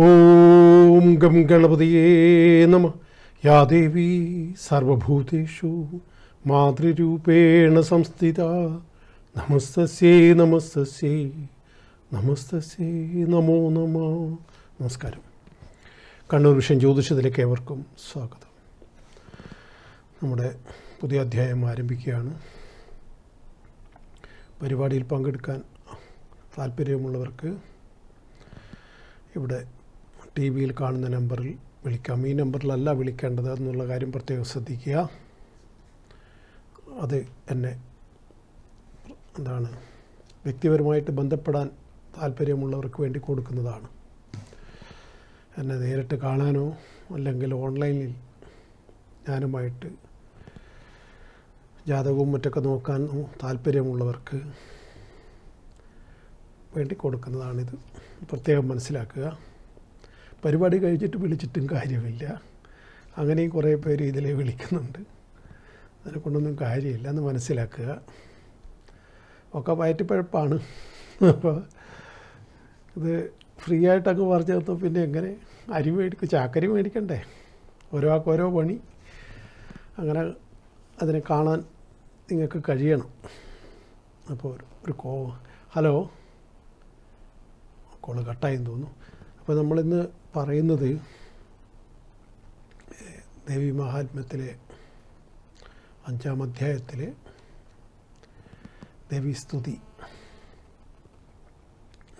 ഓം gum ഗണപതിയേ നമ. യാ ദേവി സർവഭൂതേഷു മാതൃരൂപേണ സംസ്ഥിത. നമസ്തസ്യേ നമസ്തസ്യേ നമസ്തസ്യേ നമോ നമ. നമസ്കാരം. കണ്ണൂർ വിഷൻ ജ്യോതിഷത്തിലേക്ക് ഏവർക്കും സ്വാഗതം. നമ്മുടെ പുതിയ അധ്യായം ആരംഭിക്കുകയാണ്. പരിപാടിയിൽ പങ്കെടുക്കാൻ താല്പര്യമുള്ളവർക്ക് ഇവിടെ ടി വിയിൽ കാണുന്ന നമ്പറിൽ വിളിക്കാം. ഈ നമ്പറിലല്ല വിളിക്കേണ്ടത് എന്നുള്ള കാര്യം പ്രത്യേകം ശ്രദ്ധിക്കുക. അത് എന്നെ വ്യക്തിപരമായിട്ട് ബന്ധപ്പെടാൻ താല്പര്യമുള്ളവർക്ക് വേണ്ടി കൊടുക്കുന്നതാണ്. എന്നെ നേരിട്ട് കാണാനോ അല്ലെങ്കിൽ ഓൺലൈനിൽ ഞാനുമായിട്ട് ജാതകവും മറ്റൊക്കെ നോക്കാനോ താല്പര്യമുള്ളവർക്ക് വേണ്ടി കൊടുക്കുന്നതാണിത്. പ്രത്യേകം മനസ്സിലാക്കുക. പരിപാടി കഴിഞ്ഞിട്ട് വിളിച്ചിട്ടും കാര്യമില്ല. അങ്ങനെയും കുറേ പേര് ഇതിൽ വിളിക്കുന്നുണ്ട്. അതിനെ കൊണ്ടൊന്നും കാര്യമില്ല എന്ന് മനസ്സിലാക്കുക. ഒക്കെ വയറ്റിപ്പഴപ്പാണ്. അപ്പോൾ ഇത് ഫ്രീ ആയിട്ടങ്ങ് പറഞ്ഞു തന്നു. പിന്നെ എങ്ങനെ അരി ചാക്കരി മേടിക്കണ്ടേ? ഒരാൾക്ക് ഓരോ പണി. അങ്ങനെ അതിനെ കാണാൻ നിങ്ങൾക്ക് കഴിയണം. അപ്പോൾ ഹലോ, കോള് കട്ടായെന്ന് തോന്നുന്നു. അപ്പോൾ നമ്മളിന്ന് പറയുന്നത് ദേവി മഹാത്മ്യത്തിലെ 5-ാം അധ്യായത്തിലെ ദേവീസ്തുതി.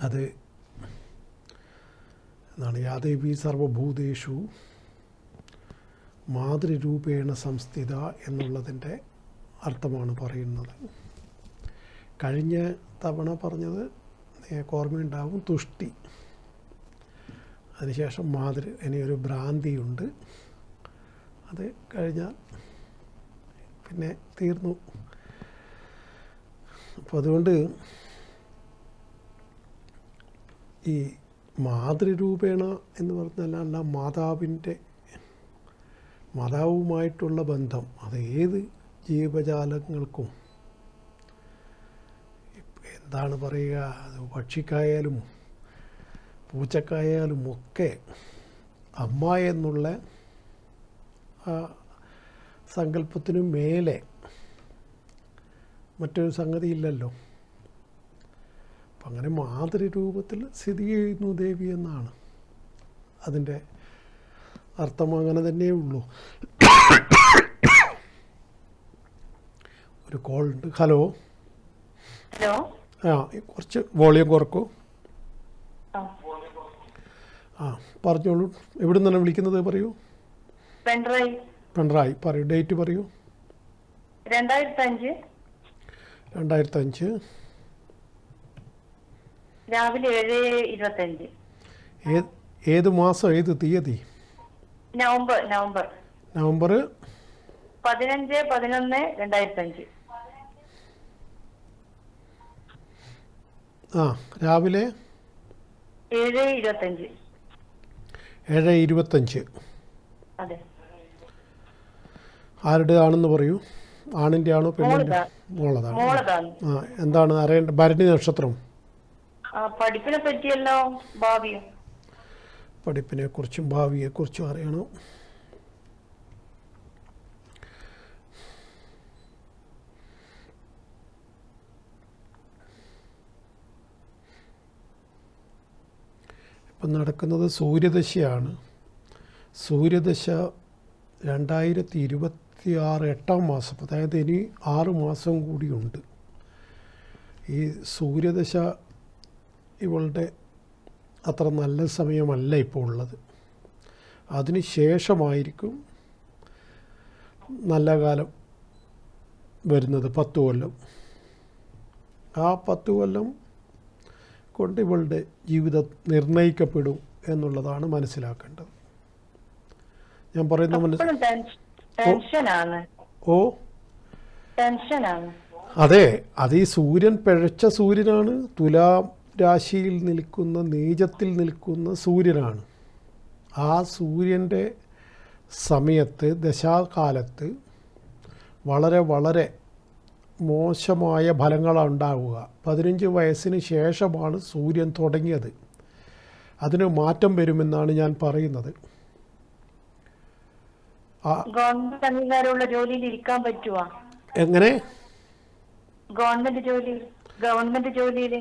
അത് യാ ദേവി സർവഭൂതേഷു മാതൃരൂപേണ സംസ്ഥിത എന്നുള്ളതിൻ്റെ അർത്ഥമാണ് പറയുന്നത്. കഴിഞ്ഞ തവണ പറഞ്ഞത് ഓർമ്മയുണ്ടാവും, തുഷ്ടി. അതിനുശേഷം ഇനിയൊരു ഭ്രാന്തിയുണ്ട്. അത് കഴിഞ്ഞാൽ പിന്നെ തീർന്നു. അപ്പോൾ അതുകൊണ്ട് ഈ മാതൃരൂപേണ എന്ന് പറഞ്ഞാൽ മാതാവുമായിട്ടുള്ള ബന്ധം അത് ഏത് ജീവജാലങ്ങൾക്കും, എന്താണ് പറയുക, അത് പക്ഷിക്കായാലും പൂച്ചക്കായാലും ഒക്കെ അമ്മ എന്നുള്ള ആ സങ്കല്പത്തിനു മേലെ മറ്റൊരു സംഗതി ഇല്ലല്ലോ. അപ്പം അങ്ങനെ മാതൃരൂപത്തിൽ സ്ഥിതി ചെയ്യുന്നു ദേവി എന്നാണ് അതിൻ്റെ അർത്ഥം. അങ്ങനെ തന്നെയേ ഉള്ളൂ. ഒരു കോൾ ഉണ്ട്. ഹലോ. ഹലോ. കുറച്ച് വോളിയം കുറക്കൂ. പറഞ്ഞോളൂ. എവിടെ നിന്നാണ് വിളിക്കുന്നത്? പറയൂ. പിണറായി. പറയൂ. ഡേറ്റ് പറയൂ. 2005 രാവിലെ 7:25. ഏത് മാസം, ഏത് തീയതി? നവംബർ 15/11/2005. രാവിലെ 7:25. 7:25. അതെ. ആരുടെ ആണെന്ന് പറയൂ. ആണിൻ്റെ ആണോ പെണ്ണിൻ്റെ? മോളതാണ്. എന്താണ് അറിയേണ്ട? ഭരണി നക്ഷത്രം. പഠിപ്പിനെ പറ്റിയല്ലോ, ഭാവിയും. പഠിപ്പിനെ കുറിച്ചും ഭാവിയെക്കുറിച്ചും അറിയണം. ഇപ്പം നടക്കുന്നത് സൂര്യദശയാണ്. സൂര്യദശ 2026 8-ാം മാസം, അതായത് ഇനി 6 മാസം കൂടിയുണ്ട്. ഈ സൂര്യദശ ഇവളുടെ അത്ര നല്ല സമയമല്ല ഇപ്പോൾ ഉള്ളത്. അതിന് ശേഷമായിരിക്കും നല്ല കാലം വരുന്നത്. 10 കൊല്ലം. ആ 10 കൊല്ലം കൊണ്ട് ഇവളുടെ ജീവിതം നിർണയിക്കപ്പെടും എന്നുള്ളതാണ് മനസ്സിലാക്കേണ്ടത്. ഞാൻ പറയുന്ന അതെ, അത് ഈ സൂര്യൻ പിഴച്ച സൂര്യനാണ്. തുലാം രാശിയിൽ നിൽക്കുന്ന, നീചത്തിൽ നിൽക്കുന്ന സൂര്യനാണ്. ആ സൂര്യൻ്റെ സമയത്ത്, ദശാകാലത്ത് വളരെ വളരെ മോശമായ ഫലങ്ങളാണ് ഉണ്ടാവുക. 15 വയസ്സിന് ശേഷമാണ് സൂര്യൻ തുടങ്ങിയത്. അതിന് മാറ്റം വരുമെന്നാണ് ഞാൻ പറയുന്നത്. ഗവൺമെന്റ് അംഗീകാരമുള്ള ജോലിയിൽ ഇരിക്കാൻ പറ്റുവാ? എങ്ങനെ? ഗവൺമെന്റ് ജോലിയിൽ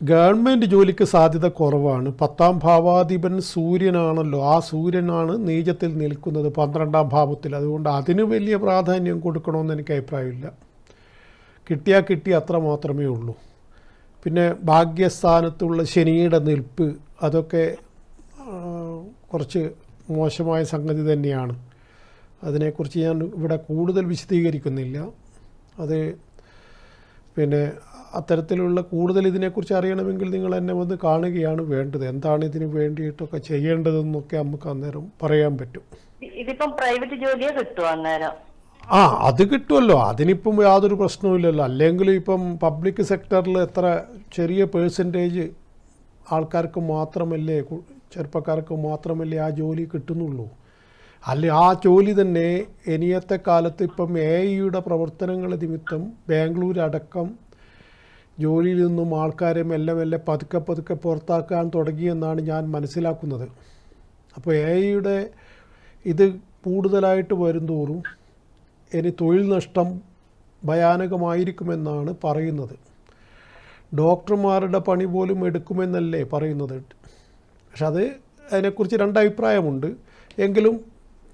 ഗവൺമെൻറ് ജോലിക്ക് സാധ്യത കുറവാണ്. 10ാം ഭാവാധിപൻ സൂര്യനാണല്ലോ. ആ സൂര്യനാണ് നീചത്തിൽ നിൽക്കുന്നത് 12ാം ഭാവത്തിൽ. അതുകൊണ്ട് അതിന് വലിയ പ്രാധാന്യം കൊടുക്കണമെന്ന് എനിക്ക് അഭിപ്രായമില്ല. കിട്ടിയാൽ കിട്ടി, അത്ര മാത്രമേ ഉള്ളൂ. പിന്നെ ഭാഗ്യസ്ഥാനത്തുള്ള ശനിയുടെ നിൽപ്പ്, അതൊക്കെ കുറച്ച് മോശമായ സംഗതി തന്നെയാണ്. അതിനെക്കുറിച്ച് ഞാൻ ഇവിടെ കൂടുതൽ വിശദീകരിക്കുന്നില്ല. അത് പിന്നെ അത്തരത്തിലുള്ള കൂടുതൽ ഇതിനെക്കുറിച്ച് അറിയണമെങ്കിൽ നിങ്ങൾ എന്നെ വന്ന് കാണുകയാണ് വേണ്ടത്. എന്താണ് ഇതിന് വേണ്ടിയിട്ടൊക്കെ ചെയ്യേണ്ടതെന്നൊക്കെ നമുക്ക് അന്നേരം പറയാൻ പറ്റും. ഇതിപ്പം പ്രൈവറ്റ് ജോലിയെ കിട്ടുമോ അന്നേരം? അത് കിട്ടുമല്ലോ. അതിനിപ്പം യാതൊരു പ്രശ്നവുമില്ലല്ലോ. അല്ലെങ്കിൽ ഇപ്പം പബ്ലിക് സെക്ടറിൽ എത്ര ചെറിയ പേഴ്സൻറ്റേജ് ആൾക്കാർക്ക് മാത്രമല്ലേ, ചെറുപ്പക്കാർക്ക് മാത്രമല്ലേ ആ ജോലി കിട്ടുന്നുള്ളൂ. അല്ലെ ആ ജോലി തന്നെ ഇനിയത്തെ കാലത്ത് ഇപ്പം AI പ്രവർത്തനങ്ങൾ നിമിത്തം ബാംഗ്ലൂരടക്കം ജോലിയിൽ നിന്നും ആൾക്കാരെ മെല്ലെ മെല്ലെ പതുക്കെ പുറത്താക്കാൻ തുടങ്ങിയെന്നാണ് ഞാൻ മനസ്സിലാക്കുന്നത്. അപ്പോൾ AI ഇത് കൂടുതലായിട്ട് വരുന്തോറും ഇനി തൊഴിൽ നഷ്ടം ഭയാനകമായിരിക്കുമെന്നാണ് പറയുന്നത്. ഡോക്ടർമാരുടെ പണി പോലും എടുക്കുമെന്നല്ലേ പറയുന്നത്. പക്ഷെ അതിനെക്കുറിച്ച് രണ്ടഭിപ്രായമുണ്ട്. എങ്കിലും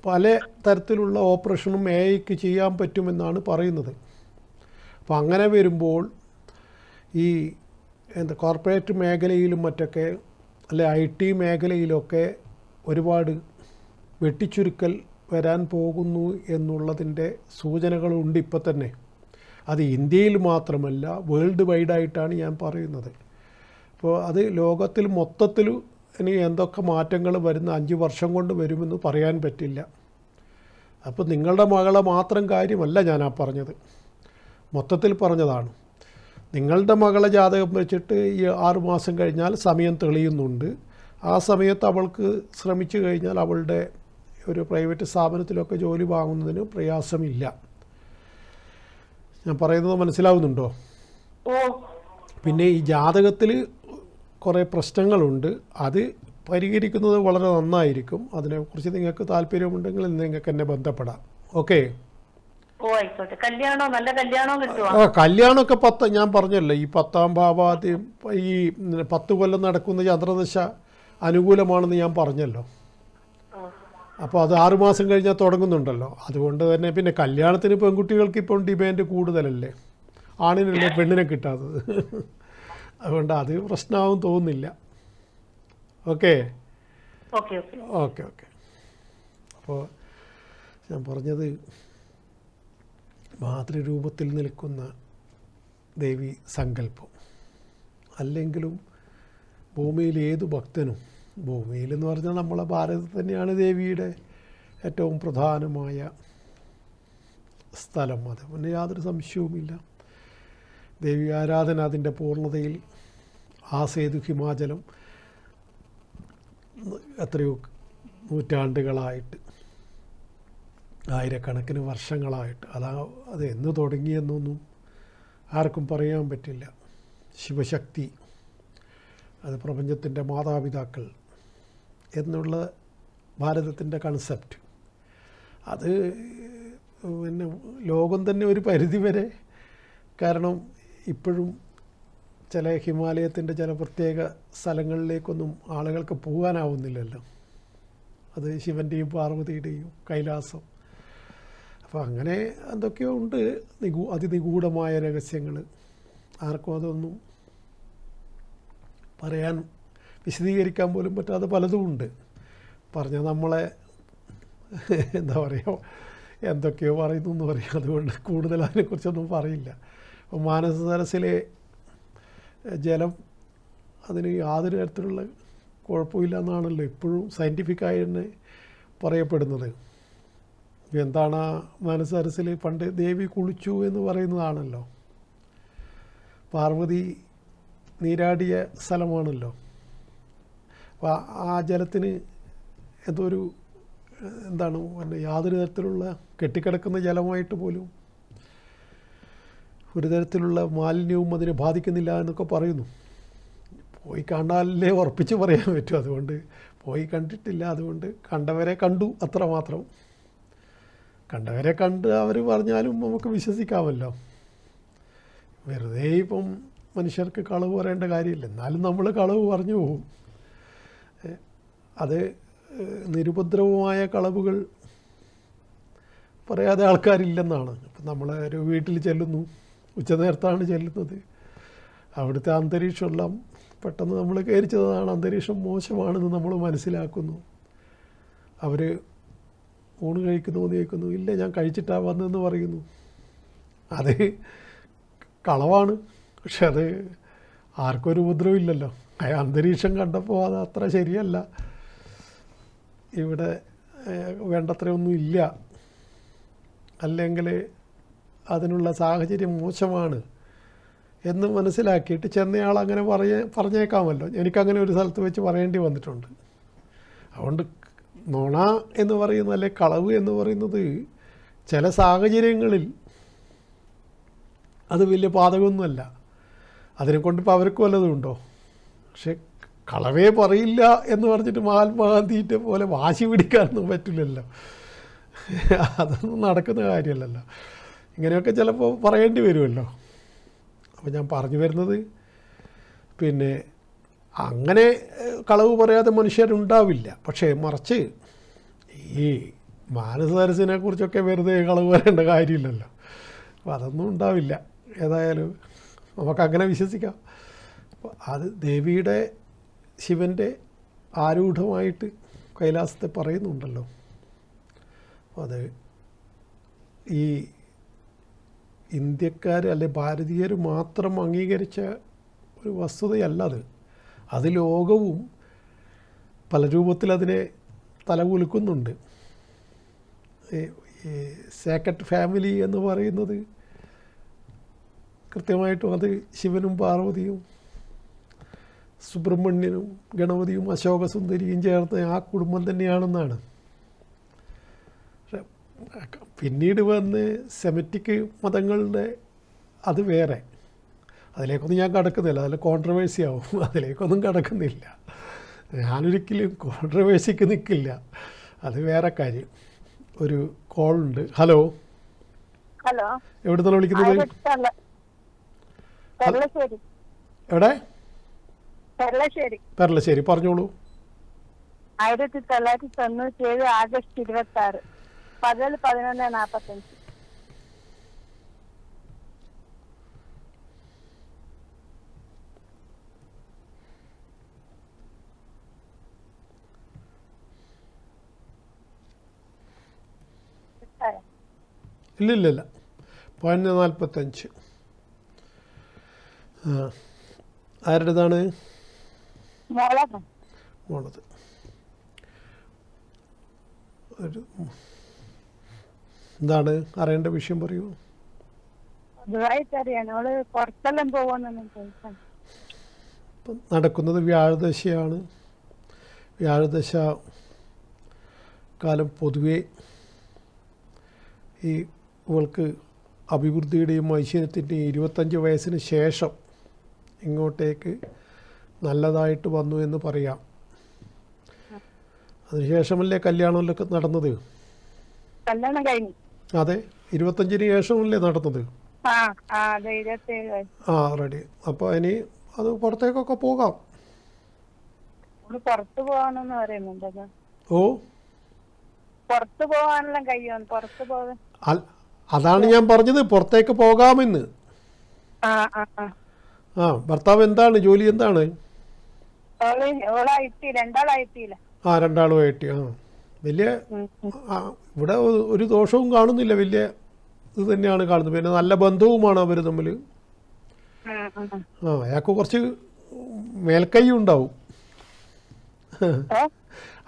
പല തരത്തിലുള്ള ഓപ്പറേഷനും AI ചെയ്യാൻ പറ്റുമെന്നാണ് പറയുന്നത്. അപ്പോൾ അങ്ങനെ വരുമ്പോൾ ഈ കോർപ്പറേറ്റ് മേഖലയിലും മറ്റൊക്കെ, അല്ലെ IT മേഖലയിലൊക്കെ ഒരുപാട് വെട്ടിച്ചുരുക്കൽ വരാൻ പോകുന്നു എന്നുള്ളതിൻ്റെ സൂചനകളുണ്ട് ഇപ്പോൾ തന്നെ. അത് ഇന്ത്യയിൽ മാത്രമല്ല, വേൾഡ് വൈഡായിട്ടാണ് ഞാൻ പറയുന്നത്. അപ്പോൾ അത് ലോകത്തിൽ മൊത്തത്തിൽ ഇനി എന്തൊക്കെ മാറ്റങ്ങൾ വരുന്ന 5 വർഷം കൊണ്ട് വരുമെന്ന് പറയാൻ പറ്റില്ല. അപ്പോൾ നിങ്ങളുടെ മകളെ മാത്രം കാര്യമല്ല ഞാൻ പറഞ്ഞത്, മൊത്തത്തിൽ പറഞ്ഞതാണ്. നിങ്ങളുടെ മകളെ ജാതകം വെച്ചിട്ട് ഈ 6 മാസം കഴിഞ്ഞാൽ സമയം തെളിയുന്നുണ്ട്. ആ സമയത്ത് അവൾക്ക് ശ്രമിച്ചു കഴിഞ്ഞാൽ അവളുടെ ഒരു പ്രൈവറ്റ് സ്ഥാപനത്തിലൊക്കെ ജോലി വാങ്ങുന്നതിന് പ്രയാസമില്ല. ഞാൻ പറയുന്നത് മനസ്സിലാവുന്നുണ്ടോ? പിന്നെ ഈ ജാതകത്തിൽ കുറേ പ്രശ്നങ്ങളുണ്ട്. അത് പരിഹരിക്കുന്നത് വളരെ നന്നായിരിക്കും. അതിനെക്കുറിച്ച് നിങ്ങൾക്ക് താല്പര്യമുണ്ടെങ്കിൽ നിങ്ങൾക്ക് എന്നെ ബന്ധപ്പെടാം. ഓക്കെ? കല്യാണമൊക്കെ ഞാൻ പറഞ്ഞല്ലോ, ഈ 10ാം ഭാവാധിപൻ ഈ 10 കൊല്ലം നടക്കുന്ന ചന്ദ്രദശ അനുകൂലമാണെന്ന് ഞാൻ പറഞ്ഞല്ലോ. അപ്പോൾ അത് 6 മാസം കഴിഞ്ഞാൽ തുടങ്ങുന്നുണ്ടല്ലോ. അതുകൊണ്ട് തന്നെ പിന്നെ കല്യാണത്തിന് പെൺകുട്ടികൾക്ക് ഇപ്പോൾ ഡിമാൻഡ് കൂടുതലല്ലേ, ആണിനല്ലേ പെണ്ണിനെ കിട്ടാത്തത്. അതുകൊണ്ട് അത് പ്രശ്നമാവും തോന്നുന്നില്ല. ഓക്കെ. അപ്പോൾ ഞാൻ പറഞ്ഞത്, മാതൃരൂപത്തിൽ നിൽക്കുന്ന ദേവി സങ്കല്പം അല്ലെങ്കിലും ഭൂമിയിൽ ഏതു ഭക്തനും, ഭൂമിയിലെന്ന് പറഞ്ഞാൽ നമ്മളെ ഭാരതത്തിൽ തന്നെയാണ് ദേവിയുടെ ഏറ്റവും പ്രധാനമായ സ്ഥലം. അത് പിന്നെ യാതൊരു സംശയവുമില്ല. ദേവി ആരാധന അതിൻ്റെ പൂർണ്ണതയിൽ സേതു ഹിമാചലം എത്രയോ നൂറ്റാണ്ടുകളായിട്ട്, ആയിരക്കണക്കിന് വർഷങ്ങളായിട്ട്, അത് എന്ന് തുടങ്ങിയെന്നൊന്നും ആർക്കും പറയാൻ പറ്റില്ല. ശിവശക്തി, അത് പ്രപഞ്ചത്തിൻ്റെ മാതാപിതാക്കൾ എന്നുള്ള ഭാരതത്തിൻ്റെ കൺസെപ്റ്റ്, അത് പിന്നെ ലോകം തന്നെ ഒരു പരിധിവരെ, കാരണം ഇപ്പോഴും ചില ഹിമാലയത്തിൻ്റെ ചില പ്രത്യേക സ്ഥലങ്ങളിലേക്കൊന്നും ആളുകൾക്ക് പോകാനാവുന്നില്ലല്ലോ. അത് ശിവൻ്റെയും പാർവതിയുടെയും കൈലാസം. അപ്പോൾ അങ്ങനെ എന്തൊക്കെയോ ഉണ്ട്, അതിനിഗൂഢമായ രഹസ്യങ്ങൾ. ആർക്കും അതൊന്നും പറയാൻ, വിശദീകരിക്കാൻ പോലും പറ്റാതെ പലതും ഉണ്ട്. പറഞ്ഞാൽ നമ്മളെ എന്താ പറയുക, എന്തൊക്കെയോ പറയുന്നു എന്ന് പറയും. അതുകൊണ്ട് കൂടുതൽ അതിനെക്കുറിച്ചൊന്നും പറയില്ല. അപ്പോൾ മാനസ സരസിലെ ജലം അതിന് യാതൊരു തരത്തിലുള്ള കുഴപ്പമില്ല എന്നാണല്ലോ ഇപ്പോഴും സയൻറ്റിഫിക്കായി തന്നെ പറയപ്പെടുന്നത്. എന്താണ് ആ മാനസ സരസിൽ പണ്ട് ദേവി കുളിച്ചു എന്ന് പറയുന്നതാണല്ലോ. പാർവതി നീരാടിയ സ്ഥലമാണല്ലോ. അപ്പോൾ ആ ജലത്തിന് എന്തോ ഒരു എന്താണ് പിന്നെ യാതൊരു തരത്തിലുള്ള കെട്ടിക്കിടക്കുന്ന ജലമായിട്ട് പോലും ഒരു തരത്തിലുള്ള മാലിന്യവും അതിനെ ബാധിക്കുന്നില്ല എന്നൊക്കെ പറയുന്നു. പോയി കാണാനല്ലേ ഉറപ്പിച്ച് പറയാൻ പറ്റും. അതുകൊണ്ട് പോയി കണ്ടിട്ടില്ല, അതുകൊണ്ട് കണ്ടവരെ കണ്ടു അത്രമാത്രം. കണ്ടവരെ കണ്ട് അവർ പറഞ്ഞാലും നമുക്ക് വിശ്വസിക്കാമല്ലോ. വെറുതെ ഇപ്പം മനുഷ്യർക്ക് കളവ് പറയേണ്ട കാര്യമില്ല, എന്നാലും നമ്മൾ കളവ് പറഞ്ഞു പോകും. അത് നിരുപദ്രവമായ കളവുകൾ പറയാതെ ആൾക്കാരില്ലെന്നാണ്. ഇപ്പം നമ്മൾ ഒരു വീട്ടിൽ ചെല്ലുന്നു, ഉച്ചനേരത്താണ് ചെല്ലുന്നത്, അവിടുത്തെ അന്തരീക്ഷമെല്ലാം പെട്ടെന്ന് നമ്മൾ കയറിച്ചതാണ്, അന്തരീക്ഷം മോശമാണെന്ന് നമ്മൾ മനസ്സിലാക്കുന്നു. അവർ ഊണ് കഴിക്കുന്നു കേൾക്കുന്നു, ഇല്ല ഞാൻ കഴിച്ചിട്ടാണ് വന്നതെന്ന് പറയുന്നു. അത് കളവാണ്, പക്ഷെ അത് ആർക്കും ഒരു ഉപദ്രവമില്ലല്ലോ. ആ അന്തരീക്ഷം കണ്ടപ്പോൾ അത് അത്ര ശരിയല്ല, ഇവിടെ വേണ്ടത്രയൊന്നും ഇല്ല, അല്ലെങ്കിൽ അതിനുള്ള സാഹചര്യം മോശമാണ് എന്ന് മനസ്സിലാക്കിയിട്ട് ചെന്നയാൾ അങ്ങനെ പറഞ്ഞേക്കാമല്ലോ. എനിക്കങ്ങനെ ഒരു സ്ഥലത്ത് വെച്ച് പറയേണ്ടി വന്നിട്ടുണ്ട്. അതുകൊണ്ട് നുണ എന്ന് പറയുന്നത്, അല്ലെ കളവ് എന്ന് പറയുന്നത് ചില സാഹചര്യങ്ങളിൽ അത് വലിയ പാതകമൊന്നുമല്ല. അതിനെക്കൊണ്ടിപ്പോൾ അവർക്ക് വല്ലതും ഉണ്ടോ? പക്ഷെ കളവേ പറയില്ല എന്ന് പറഞ്ഞിട്ട് മഹാത്മാഗാന്ധിയുടെ പോലെ വാശി പിടിക്കാനൊന്നും പറ്റില്ലല്ലോ. അതൊന്നും നടക്കുന്ന കാര്യമല്ലല്ലോ. ഇങ്ങനെയൊക്കെ ചിലപ്പോൾ പറയേണ്ടി വരുമല്ലോ. അപ്പോൾ ഞാൻ പറഞ്ഞു വരുന്നത്, പിന്നെ അങ്ങനെ കളവ് പറയാതെ മനുഷ്യരുണ്ടാവില്ല. പക്ഷേ മറിച്ച് ഈ മാനസരസിനെ കുറിച്ചൊക്കെ വെറുതെ കളവ് പറയേണ്ട കാര്യമില്ലല്ലോ. അപ്പോൾ അതൊന്നും ഉണ്ടാവില്ല. ഏതായാലും നമുക്കങ്ങനെ വിശ്വസിക്കാം. അപ്പോൾ അത് ദേവിയുടെ, ശിവൻ്റെ ആരൂഢമായിട്ട് കൈലാസത്തെ പറയുന്നുണ്ടല്ലോ. അത് ഈ ഇന്ത്യക്കാർ അല്ലെ ഭാരതീയർ മാത്രം അംഗീകരിച്ച ഒരു വസ്തുതയല്ല അത്. അത് ലോകവും പല രൂപത്തിൽ അതിനെ തലകുലുക്കുന്നുണ്ട്. ഈ സേക്രഡ് ഫാമിലി എന്ന് പറയുന്നത് കൃത്യമായിട്ടും അത് ശിവനും പാർവതിയും സുബ്രഹ്മണ്യനും ഗണപതിയും അശോകസുന്ദരിയും ചേർത്ത് ആ കുടുംബം തന്നെയാണെന്നാണ്. പിന്നീട് വന്ന് സെമിറ്റിക് മതങ്ങളുടെ അത് വേറെ, അതിലേക്കൊന്നും ഞാൻ കടക്കുന്നില്ല, അതിൽ കോൺട്രവേഴ്സി ആവും, അതിലേക്കൊന്നും കടക്കുന്നില്ല. ഞാനൊരിക്കലും കോൺട്രവേഴ്സിക്ക് നിൽക്കില്ല, അത് വേറെ കാര്യം. ഒരു കോളുണ്ട്. ഹലോ, ഹലോ, എവിടെ നിന്നാണ് വിളിക്കുന്നത്? എവിടെ? പെർലശ്ശേരി. പറഞ്ഞോളൂ. 1997 ആഗസ്റ്റ് 26 പകൽ 11:45. ഇല്ലില്ല, 11:45. ആരുടേതാണ്? മോളത്. ഒരു എന്താണ് അറിയേണ്ട വിഷയം? പറയൂ. നടക്കുന്നത് വ്യാഴദശയാണ്. വ്യാഴദശ കാലം പൊതുവെ ഈ ഇവൾക്ക് അഭിവൃദ്ധിയുടെയും ഐശ്വര്യത്തിൻ്റെയും 25 വയസ്സിന് ശേഷം ഇങ്ങോട്ടേക്ക് നല്ലതായിട്ട് വന്നു എന്ന് പറയാം. അതിനുശേഷമല്ലേ കല്യാണമൊക്കെ നടന്നത്? കല്യാണം കഴിഞ്ഞു. അതെ, 25-ന് ശേഷമല്ലേ നടന്നത്? റെഡി. അപ്പോൾ ഇനി അത് പുറത്തേക്കൊക്കെ പോകാം. പുറത്തു പോകാനെന്ന് പറയുന്നുണ്ടല്ലോ. ഓ, പുറത്തു പോകാനെല്ലാം കഴിയും. പുറത്തു പോകാൻ അതാണ് ഞാൻ പറഞ്ഞത്, പുറത്തേക്ക് പോകാമെന്ന്. ഭർത്താവ് എന്താണ് ജോലി? എന്താണ്? രണ്ടാളുമായിട്ട്. വലിയ ഇവിടെ ഒരു ദോഷവും കാണുന്നില്ല, വലിയ ഇത് തന്നെയാണ് കാണുന്നത്. പിന്നെ നല്ല ബന്ധവുമാണ് അവർ തമ്മിൽ. അയാൾക്ക് കുറച്ച് മേൽക്കൈ ഉണ്ടാവും,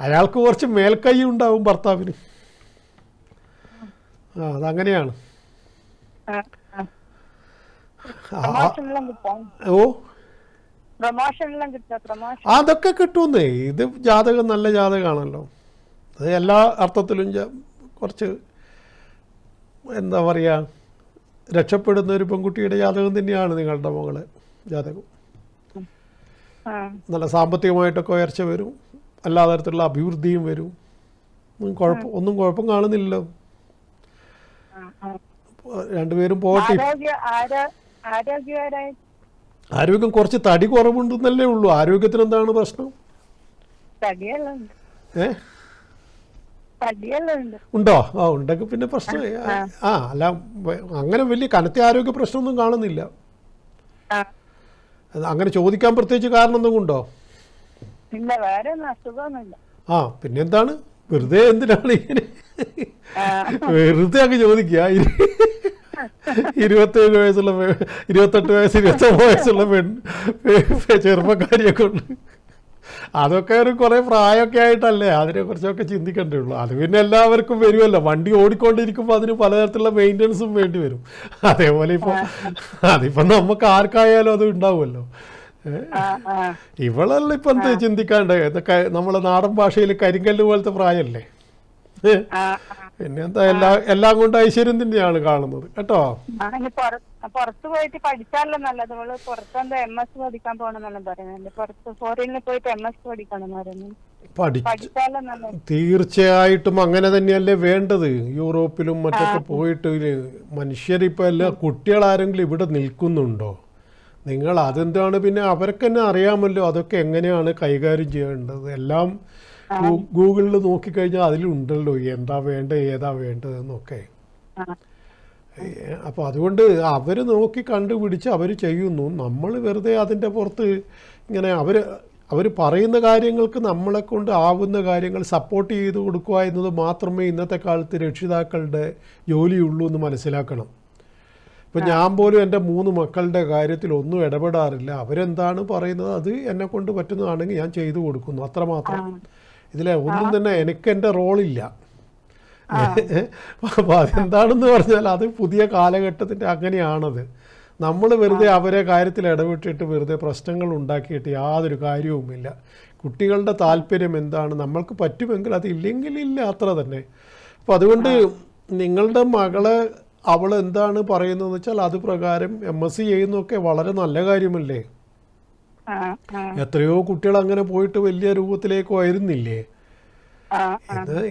അയാൾക്ക് കുറച്ച് മേൽക്കൈ ഉണ്ടാവും ഭർത്താവിന്. അതങ്ങനെയാണ്. ഓ, അതൊക്കെ കിട്ടുമെന്നേ. ഇത് ജാതകം നല്ല ജാതകമാണല്ലോ. അത് എല്ലാ അർത്ഥത്തിലും കുറച്ച് എന്താ പറയുക, രക്ഷപ്പെടുന്ന ഒരു പെൺകുട്ടിയുടെ ജാതകം തന്നെയാണ് നിങ്ങളുടെ മകളെ ജാതകം. ആ, നല്ല സാമ്പത്തികമായിട്ടൊക്കെ ഉയർച്ച വരും, എല്ലാ തരത്തിലുള്ള അഭിവൃദ്ധിയും വരും. ഒന്നും കുഴപ്പം കാണുന്നില്ലല്ലോ. ആ, ആ. രണ്ടുപേരും പോകട്ടെ. ആരോഗ്യപരമായി ആരോഗ്യം കുറച്ച് തടി കുറവുണ്ടെന്നല്ലേ ഉള്ളൂ. ആരോഗ്യത്തിന് എന്താണ് പ്രശ്നം? തടിയെല്ലാം ഉണ്ട്. ഏ തടിയെല്ലാം ഉണ്ട്. ഉണ്ടോ? ഉണ്ടെങ്കിൽ പിന്നെ പ്രശ്നം. അല്ല, അങ്ങനെ വലിയ കനത്ത ആരോഗ്യ പ്രശ്നമൊന്നും കാണുന്നില്ല. ആ, അങ്ങനെ ചോദിക്കാൻ പ്രത്യേകിച്ച് കാരണം ഒന്നും ഉണ്ടോ? ഇല്ല, വേറെ ഒന്നും അസുഖമൊന്നുമില്ല. പിന്നെന്താണ്, വെറുതെ എന്തിനാണ് ഇങ്ങനെ ആ, വെറുതെ അങ്ങ് ചോദിക്കുക. 27 വയസ്സുള്ള 28 വയസ്സ് 29 വയസ്സുള്ള ചെറുപ്പക്കാരിയൊക്കെ ഉണ്ട്. അതൊക്കെ ഒരു കുറേ പ്രായമൊക്കെ ആയിട്ടല്ലേ അതിനെക്കുറിച്ചൊക്കെ ചിന്തിക്കേണ്ടേ ഉള്ളൂ. അത് പിന്നെ എല്ലാവർക്കും വരുമല്ലോ. വണ്ടി ഓടിക്കൊണ്ടിരിക്കുമ്പോൾ അതിന് പലതരത്തിലുള്ള മെയിൻ്റനൻസും വേണ്ടി വരും. അതേപോലെ അതിപ്പോൾ നമുക്ക് ആർക്കായാലും അത് ഉണ്ടാവുമല്ലോ. ഇവളല്ല ഇപ്പം എന്ത് ചിന്തിക്കാണ്ട്, ഇതൊക്കെ നമ്മളെ നാടൻ ഭാഷയിൽ കരിങ്കല്ല് പോലത്തെ പ്രായമല്ലേ. പിന്നെ എന്താ, എല്ലാം കൊണ്ട് ഐശ്വര്യം തന്നെയാണ് കാണുന്നത് കേട്ടോ. പുറത്ത് പോയിട്ട് പഠിച്ചാലോ നല്ലത്. അവള് പുറത്തെന്താ MS പഠിക്കാൻ പോകണമെന്നെല്ലാം പറയുന്നുണ്ട്. പുറത്ത് ഫോറിനിൽ പോയിട്ട് MS പഠിക്കണം എന്ന് പറയുന്നു. പഠിച്ചാലോ നല്ലത്. തീർച്ചയായിട്ടും അങ്ങനെ തന്നെയല്ലേ വേണ്ടത്. യൂറോപ്പിലും മറ്റൊക്കെ പോയിട്ട് മനുഷ്യരിപ്പോൾ എല്ലാ കുട്ടികളാരെങ്കിലും ഇവിടെ നിൽക്കുന്നുണ്ടോ? നിങ്ങൾ അതെന്താണ്, പിന്നെ അവർക്ക് തന്നെ അറിയാമല്ലോ അതൊക്കെ എങ്ങനെയാണ് കൈകാര്യം ചെയ്യേണ്ടത്. എല്ലാം ഗൂഗിളിൽ നോക്കിക്കഴിഞ്ഞാൽ അതിലുണ്ടല്ലോ എന്താ വേണ്ടത്, ഏതാ വേണ്ടതെന്നൊക്കെ. അപ്പോൾ അതുകൊണ്ട് അവർ നോക്കി കണ്ടുപിടിച്ച് അവർ ചെയ്യുന്നു. നമ്മൾ വെറുതെ അതിൻ്റെ പുറത്ത് ഇങ്ങനെ അവർ പറയുന്ന കാര്യങ്ങൾക്ക് നമ്മളെ കൊണ്ട് ആവുന്ന കാര്യങ്ങൾ സപ്പോർട്ട് ചെയ്ത് കൊടുക്കുക എന്നത് മാത്രമേ ഇന്നത്തെ കാലത്ത് രക്ഷിതാക്കളുടെ ജോലിയുള്ളൂ എന്ന് മനസ്സിലാക്കണം. ഇപ്പം ഞാൻ പോലും എൻ്റെ 3 മക്കളുടെ കാര്യത്തിൽ ഒന്നും ഇടപെടാറില്ല. അവരെന്താണ് പറയുന്നത് അത് എന്നെ കൊണ്ട് പറ്റുന്നതാണെങ്കിൽ ഞാൻ ചെയ്തു കൊടുക്കുന്നു, അത്രമാത്രം. ഇതിലെ ഒന്നും തന്നെ എനിക്ക് എൻ്റെ റോളില്ല. അപ്പോൾ അതെന്താണെന്ന് പറഞ്ഞാൽ അത് പുതിയ കാലഘട്ടത്തിൻ്റെ അങ്ങനെയാണത്. നമ്മൾ വെറുതെ അവരെ കാര്യത്തിൽ ഇടപെട്ടിട്ട് വെറുതെ പ്രശ്നങ്ങൾ ഉണ്ടാക്കിയിട്ട് യാതൊരു കാര്യവുമില്ല. കുട്ടികളുടെ താല്പര്യം എന്താണ്, നമ്മൾക്ക് പറ്റുമെങ്കിൽ അത് ഇല്ലെങ്കിൽ ഇല്ല, അത്ര തന്നെ. അപ്പോൾ അതുകൊണ്ട് നിങ്ങളുടെ മകളെ അവൾ എന്താണ് പറയുന്നതെന്ന് വെച്ചാൽ അത് പ്രകാരം MSc ചെയ്യുന്നതൊക്കെ വളരെ നല്ല കാര്യമല്ലേ. എത്രയോ കുട്ടികൾ അങ്ങനെ പോയിട്ട് വലിയ രൂപത്തിലേക്ക് വരുന്നില്ലേ.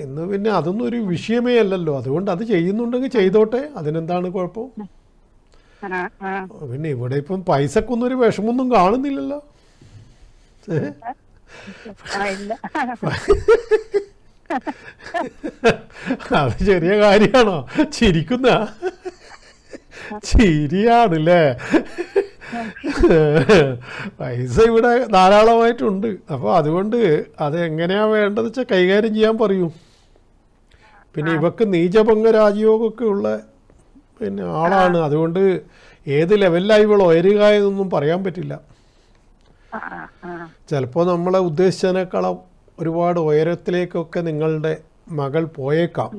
ഇന്ന് പിന്നെ അതൊന്നും ഒരു വിഷയമേ അല്ലല്ലോ. അതുകൊണ്ട് അത് ചെയ്യുന്നുണ്ടെങ്കിൽ ചെയ്തോട്ടെ, അതിനെന്താണ് കുഴപ്പം. പിന്നെ ഇവിടെ ഇപ്പം പൈസക്കൊന്നും ഒരു വിഷമൊന്നും കാണുന്നില്ലല്ലോ. അത് ചെറിയ കാര്യമാണോ? ചിരിക്കുന്ന ചിരിയാണല്ലേ. പൈസ ഇവിടെ ധാരാളമായിട്ടുണ്ട്. അപ്പോൾ അതുകൊണ്ട് അത് എങ്ങനെയാണ് വേണ്ടത് വെച്ചാൽ കൈകാര്യം ചെയ്യാൻ പറയൂ. പിന്നെ ഇവക്ക് നീചഭംഗ രാജയോഗമൊക്കെ ഉള്ള പിന്നെ ആളാണ്. അതുകൊണ്ട് ഏത് ലെവലിലായി ഇവൾ ഉയരുക എന്നൊന്നും പറയാൻ പറ്റില്ല. ചിലപ്പോൾ നമ്മളെ ഉദ്ദേശിച്ചതിനേക്കാളും ഒരുപാട് ഉയരത്തിലേക്കൊക്കെ നിങ്ങളുടെ മകൾ പോയേക്കാം.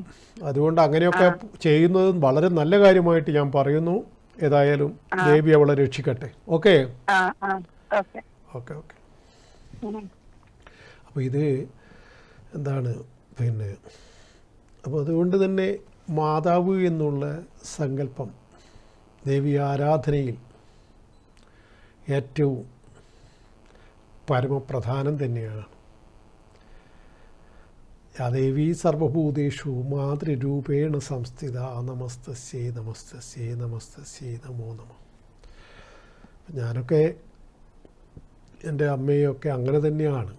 അതുകൊണ്ട് അങ്ങനെയൊക്കെ ചെയ്യുന്നത് വളരെ നല്ല കാര്യമായിട്ട് ഞാൻ പറയുന്നു. ഏതായാലും ദേവി അവളെ രക്ഷിക്കട്ടെ. Okay okay okay. അപ്പോൾ ഇത് എന്താണ് പിന്നെ, അപ്പോൾ അതുകൊണ്ട് തന്നെ മാതാവ് എന്നുള്ള സങ്കല്പം ദേവി ആരാധനയിൽ ഏറ്റവും പരമപ്രധാനം തന്നെയാണ്. യാ ദേവി സർവഭൂതേഷു മാതൃരൂപേണ സംസ്ഥിത നമസ്തസ്യേ നമസ്തസ്യേ നമസ്തസ്യേ നമോ നമഃ. ഞാനൊക്കെ എൻ്റെ അമ്മയൊക്കെ അങ്ങനെ തന്നെയാണ്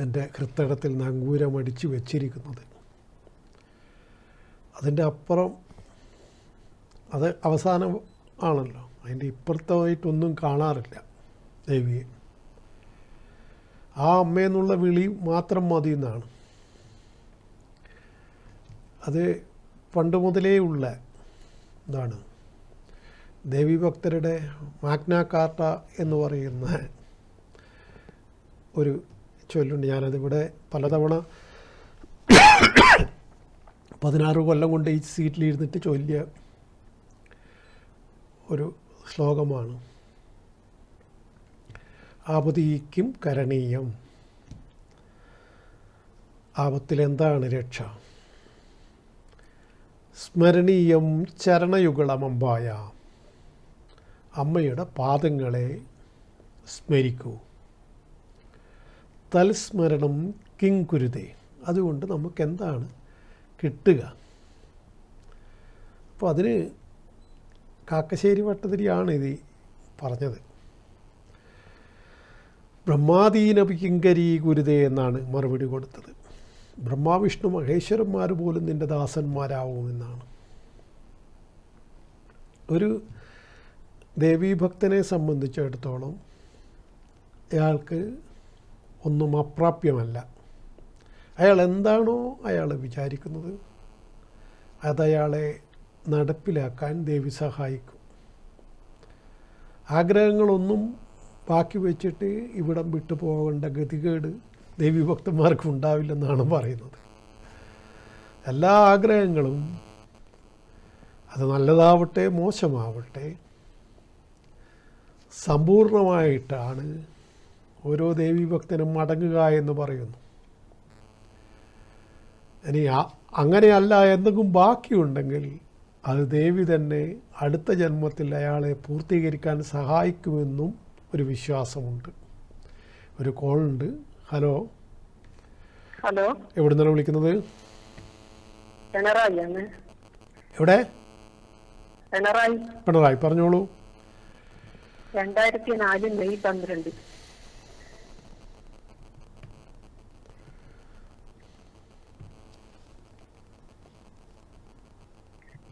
എൻ്റെ ഹൃത്തടത്തിൽ നങ്കൂരമടിച്ച് വെച്ചിരിക്കുന്നത്. അതിൻ്റെ അപ്പുറം അത് അവസാനം ആണല്ലോ. അതിൻ്റെ ഇപ്പുറത്തായിട്ടൊന്നും കാണാറില്ല ദേവിയെ. ആ അമ്മയെന്നുള്ള വിളി മാത്രം മതി എന്നാണ്. അത് പണ്ട് മുതലേ ഉള്ള എന്താണ് ദേവി ഭക്തരുടെ മാഗ്നാ കാർട്ട എന്ന് പറയുന്ന ഒരു ചൊല്ലുണ്ട്. ഞാനതിവിടെ പലതവണ 16 കൊല്ലം കൊണ്ട് ഈ സീറ്റിലിരുന്നിട്ട് ചൊല്ലിയ ഒരു ശ്ലോകമാണ്. ആപത്തിക്കും കരണീയം. ആപത്തിലെന്താണ് രക്ഷ? സ്മരണീയം ചരണയുഗളമമ്പായ. അമ്മയുടെ പാദങ്ങളെ സ്മരിക്കൂ. തൽസ്മരണം കിങ്കുരുതേ. അതുകൊണ്ട് നമുക്ക് എന്താണ് കിട്ടുക? അപ്പോൾ അതിന് കാക്കശ്ശേരി ഭട്ടതിരിയാണ് ഇത് പറഞ്ഞത്. ബ്രഹ്മാദീനപി കിങ്കരീ ഗുരുതേ എന്നാണ് മറുപടി കൊടുത്തത്. ബ്രഹ്മാവിഷ്ണു മഹേശ്വരന്മാർ പോലും നിൻ്റെ ദാസന്മാരാവുമെന്നാണ്. ഒരു ദേവീഭക്തനെ സംബന്ധിച്ചിടത്തോളം അയാൾക്ക് ഒന്നും അപ്രാപ്യമല്ല. അയാൾ എന്താണോ അയാൾ വിചാരിക്കുന്നത് അതയാളെ നടപ്പിലാക്കാൻ ദേവി സഹായിക്കും. ആഗ്രഹങ്ങളൊന്നും ബാക്കി വെച്ചിട്ട് ഇവിടം വിട്ടു പോകേണ്ട ഗതികേട് ദേവി ഭക്തന്മാർക്ക് ഉണ്ടാവില്ലെന്നാണ് പറയുന്നത്. എല്ലാ ആഗ്രഹങ്ങളും അത് നല്ലതാവട്ടെ മോശമാവട്ടെ സമ്പൂർണമായിട്ടാണ് ഓരോ ദേവീഭക്തനും മടങ്ങുക എന്ന് പറയുന്നു. ഇനി അങ്ങനെയല്ല എന്തെങ്കിലും ബാക്കിയുണ്ടെങ്കിൽ അത് ദേവി തന്നെ അടുത്ത ജന്മത്തിൽ അയാളെ പൂർത്തീകരിക്കാൻ സഹായിക്കുമെന്നും ഒരു വിശ്വാസമുണ്ട്. ഒരു കോളുണ്ട്. ഹലോ. ഹലോ, എവിടെ നിന്നാണ് വിളിക്കുന്നത്? പിണറായി. എവിടെ? പിണറായി. പിണറായി, പറഞ്ഞോളൂ. 2004 മെയ് 12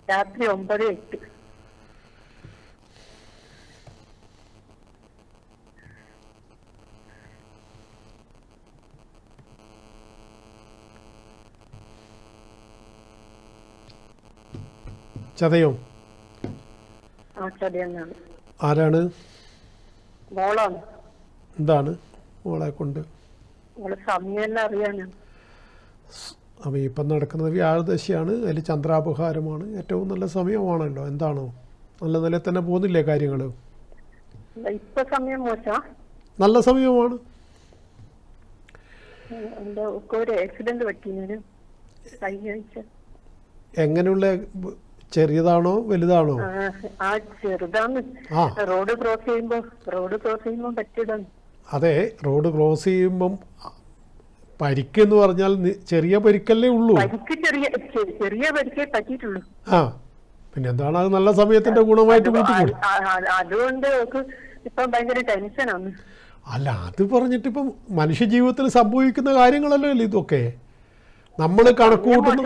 രാത്രി 9:08. ചതയോ? ചതയെന്നാണ്. ആരാണ്? മോളാണ്. എന്താണ് മോളെ കൊണ്ട്? മോളെ സമയം അറിയാനാണ്. അപ്പോൾ ഇപ്പം നടക്കുന്നത് വ്യാഴദശയാണ്. അതിൽ ചന്ദ്രാപഹാരമാണ്. ഏറ്റവും നല്ല സമയമാണല്ലോ. എന്താണോ നല്ല നിലയിൽ തന്നെ പോകുന്നില്ലേ കാര്യങ്ങൾ? ഇപ്പൊ സമയം മോശം. നല്ല സമയമാണ്. ഒരു ആക്സിഡന്റ് പറ്റി കഴിഞ്ഞ ആഴ്ച. എങ്ങനെയുള്ള? ചെറിയതാണോ വലുതാണോ? ചെറുതാണ്. റോഡ് ക്രോസ് ചെയ്യുമ്പോ പറ്റിയതാണ്. അതെ, റോഡ് ക്രോസ് ചെയ്യുമ്പം പരിക്കെന്ന് പറഞ്ഞാൽ ചെറിയ പരിക്കല്ലേ ഉള്ളൂ. ചെറിയ പരിക്കേ പറ്റിയിട്ടുള്ളൂ. പിന്നെ എന്താണ് അത് നല്ല സമയത്തിന്റെ ഗുണമായിട്ട് കൂട്ടിക്കൂടും. അതുകൊണ്ട് ഇപ്പൊ ഭയങ്കര ടെൻഷനാണ്. അല്ല, അത് പറഞ്ഞിട്ട് ഇപ്പം മനുഷ്യ ജീവിതത്തിൽ സംഭവിക്കുന്ന കാര്യങ്ങളല്ലോ ഇതൊക്കെ. നമ്മൾ കണക്കൂട്ടുന്നു.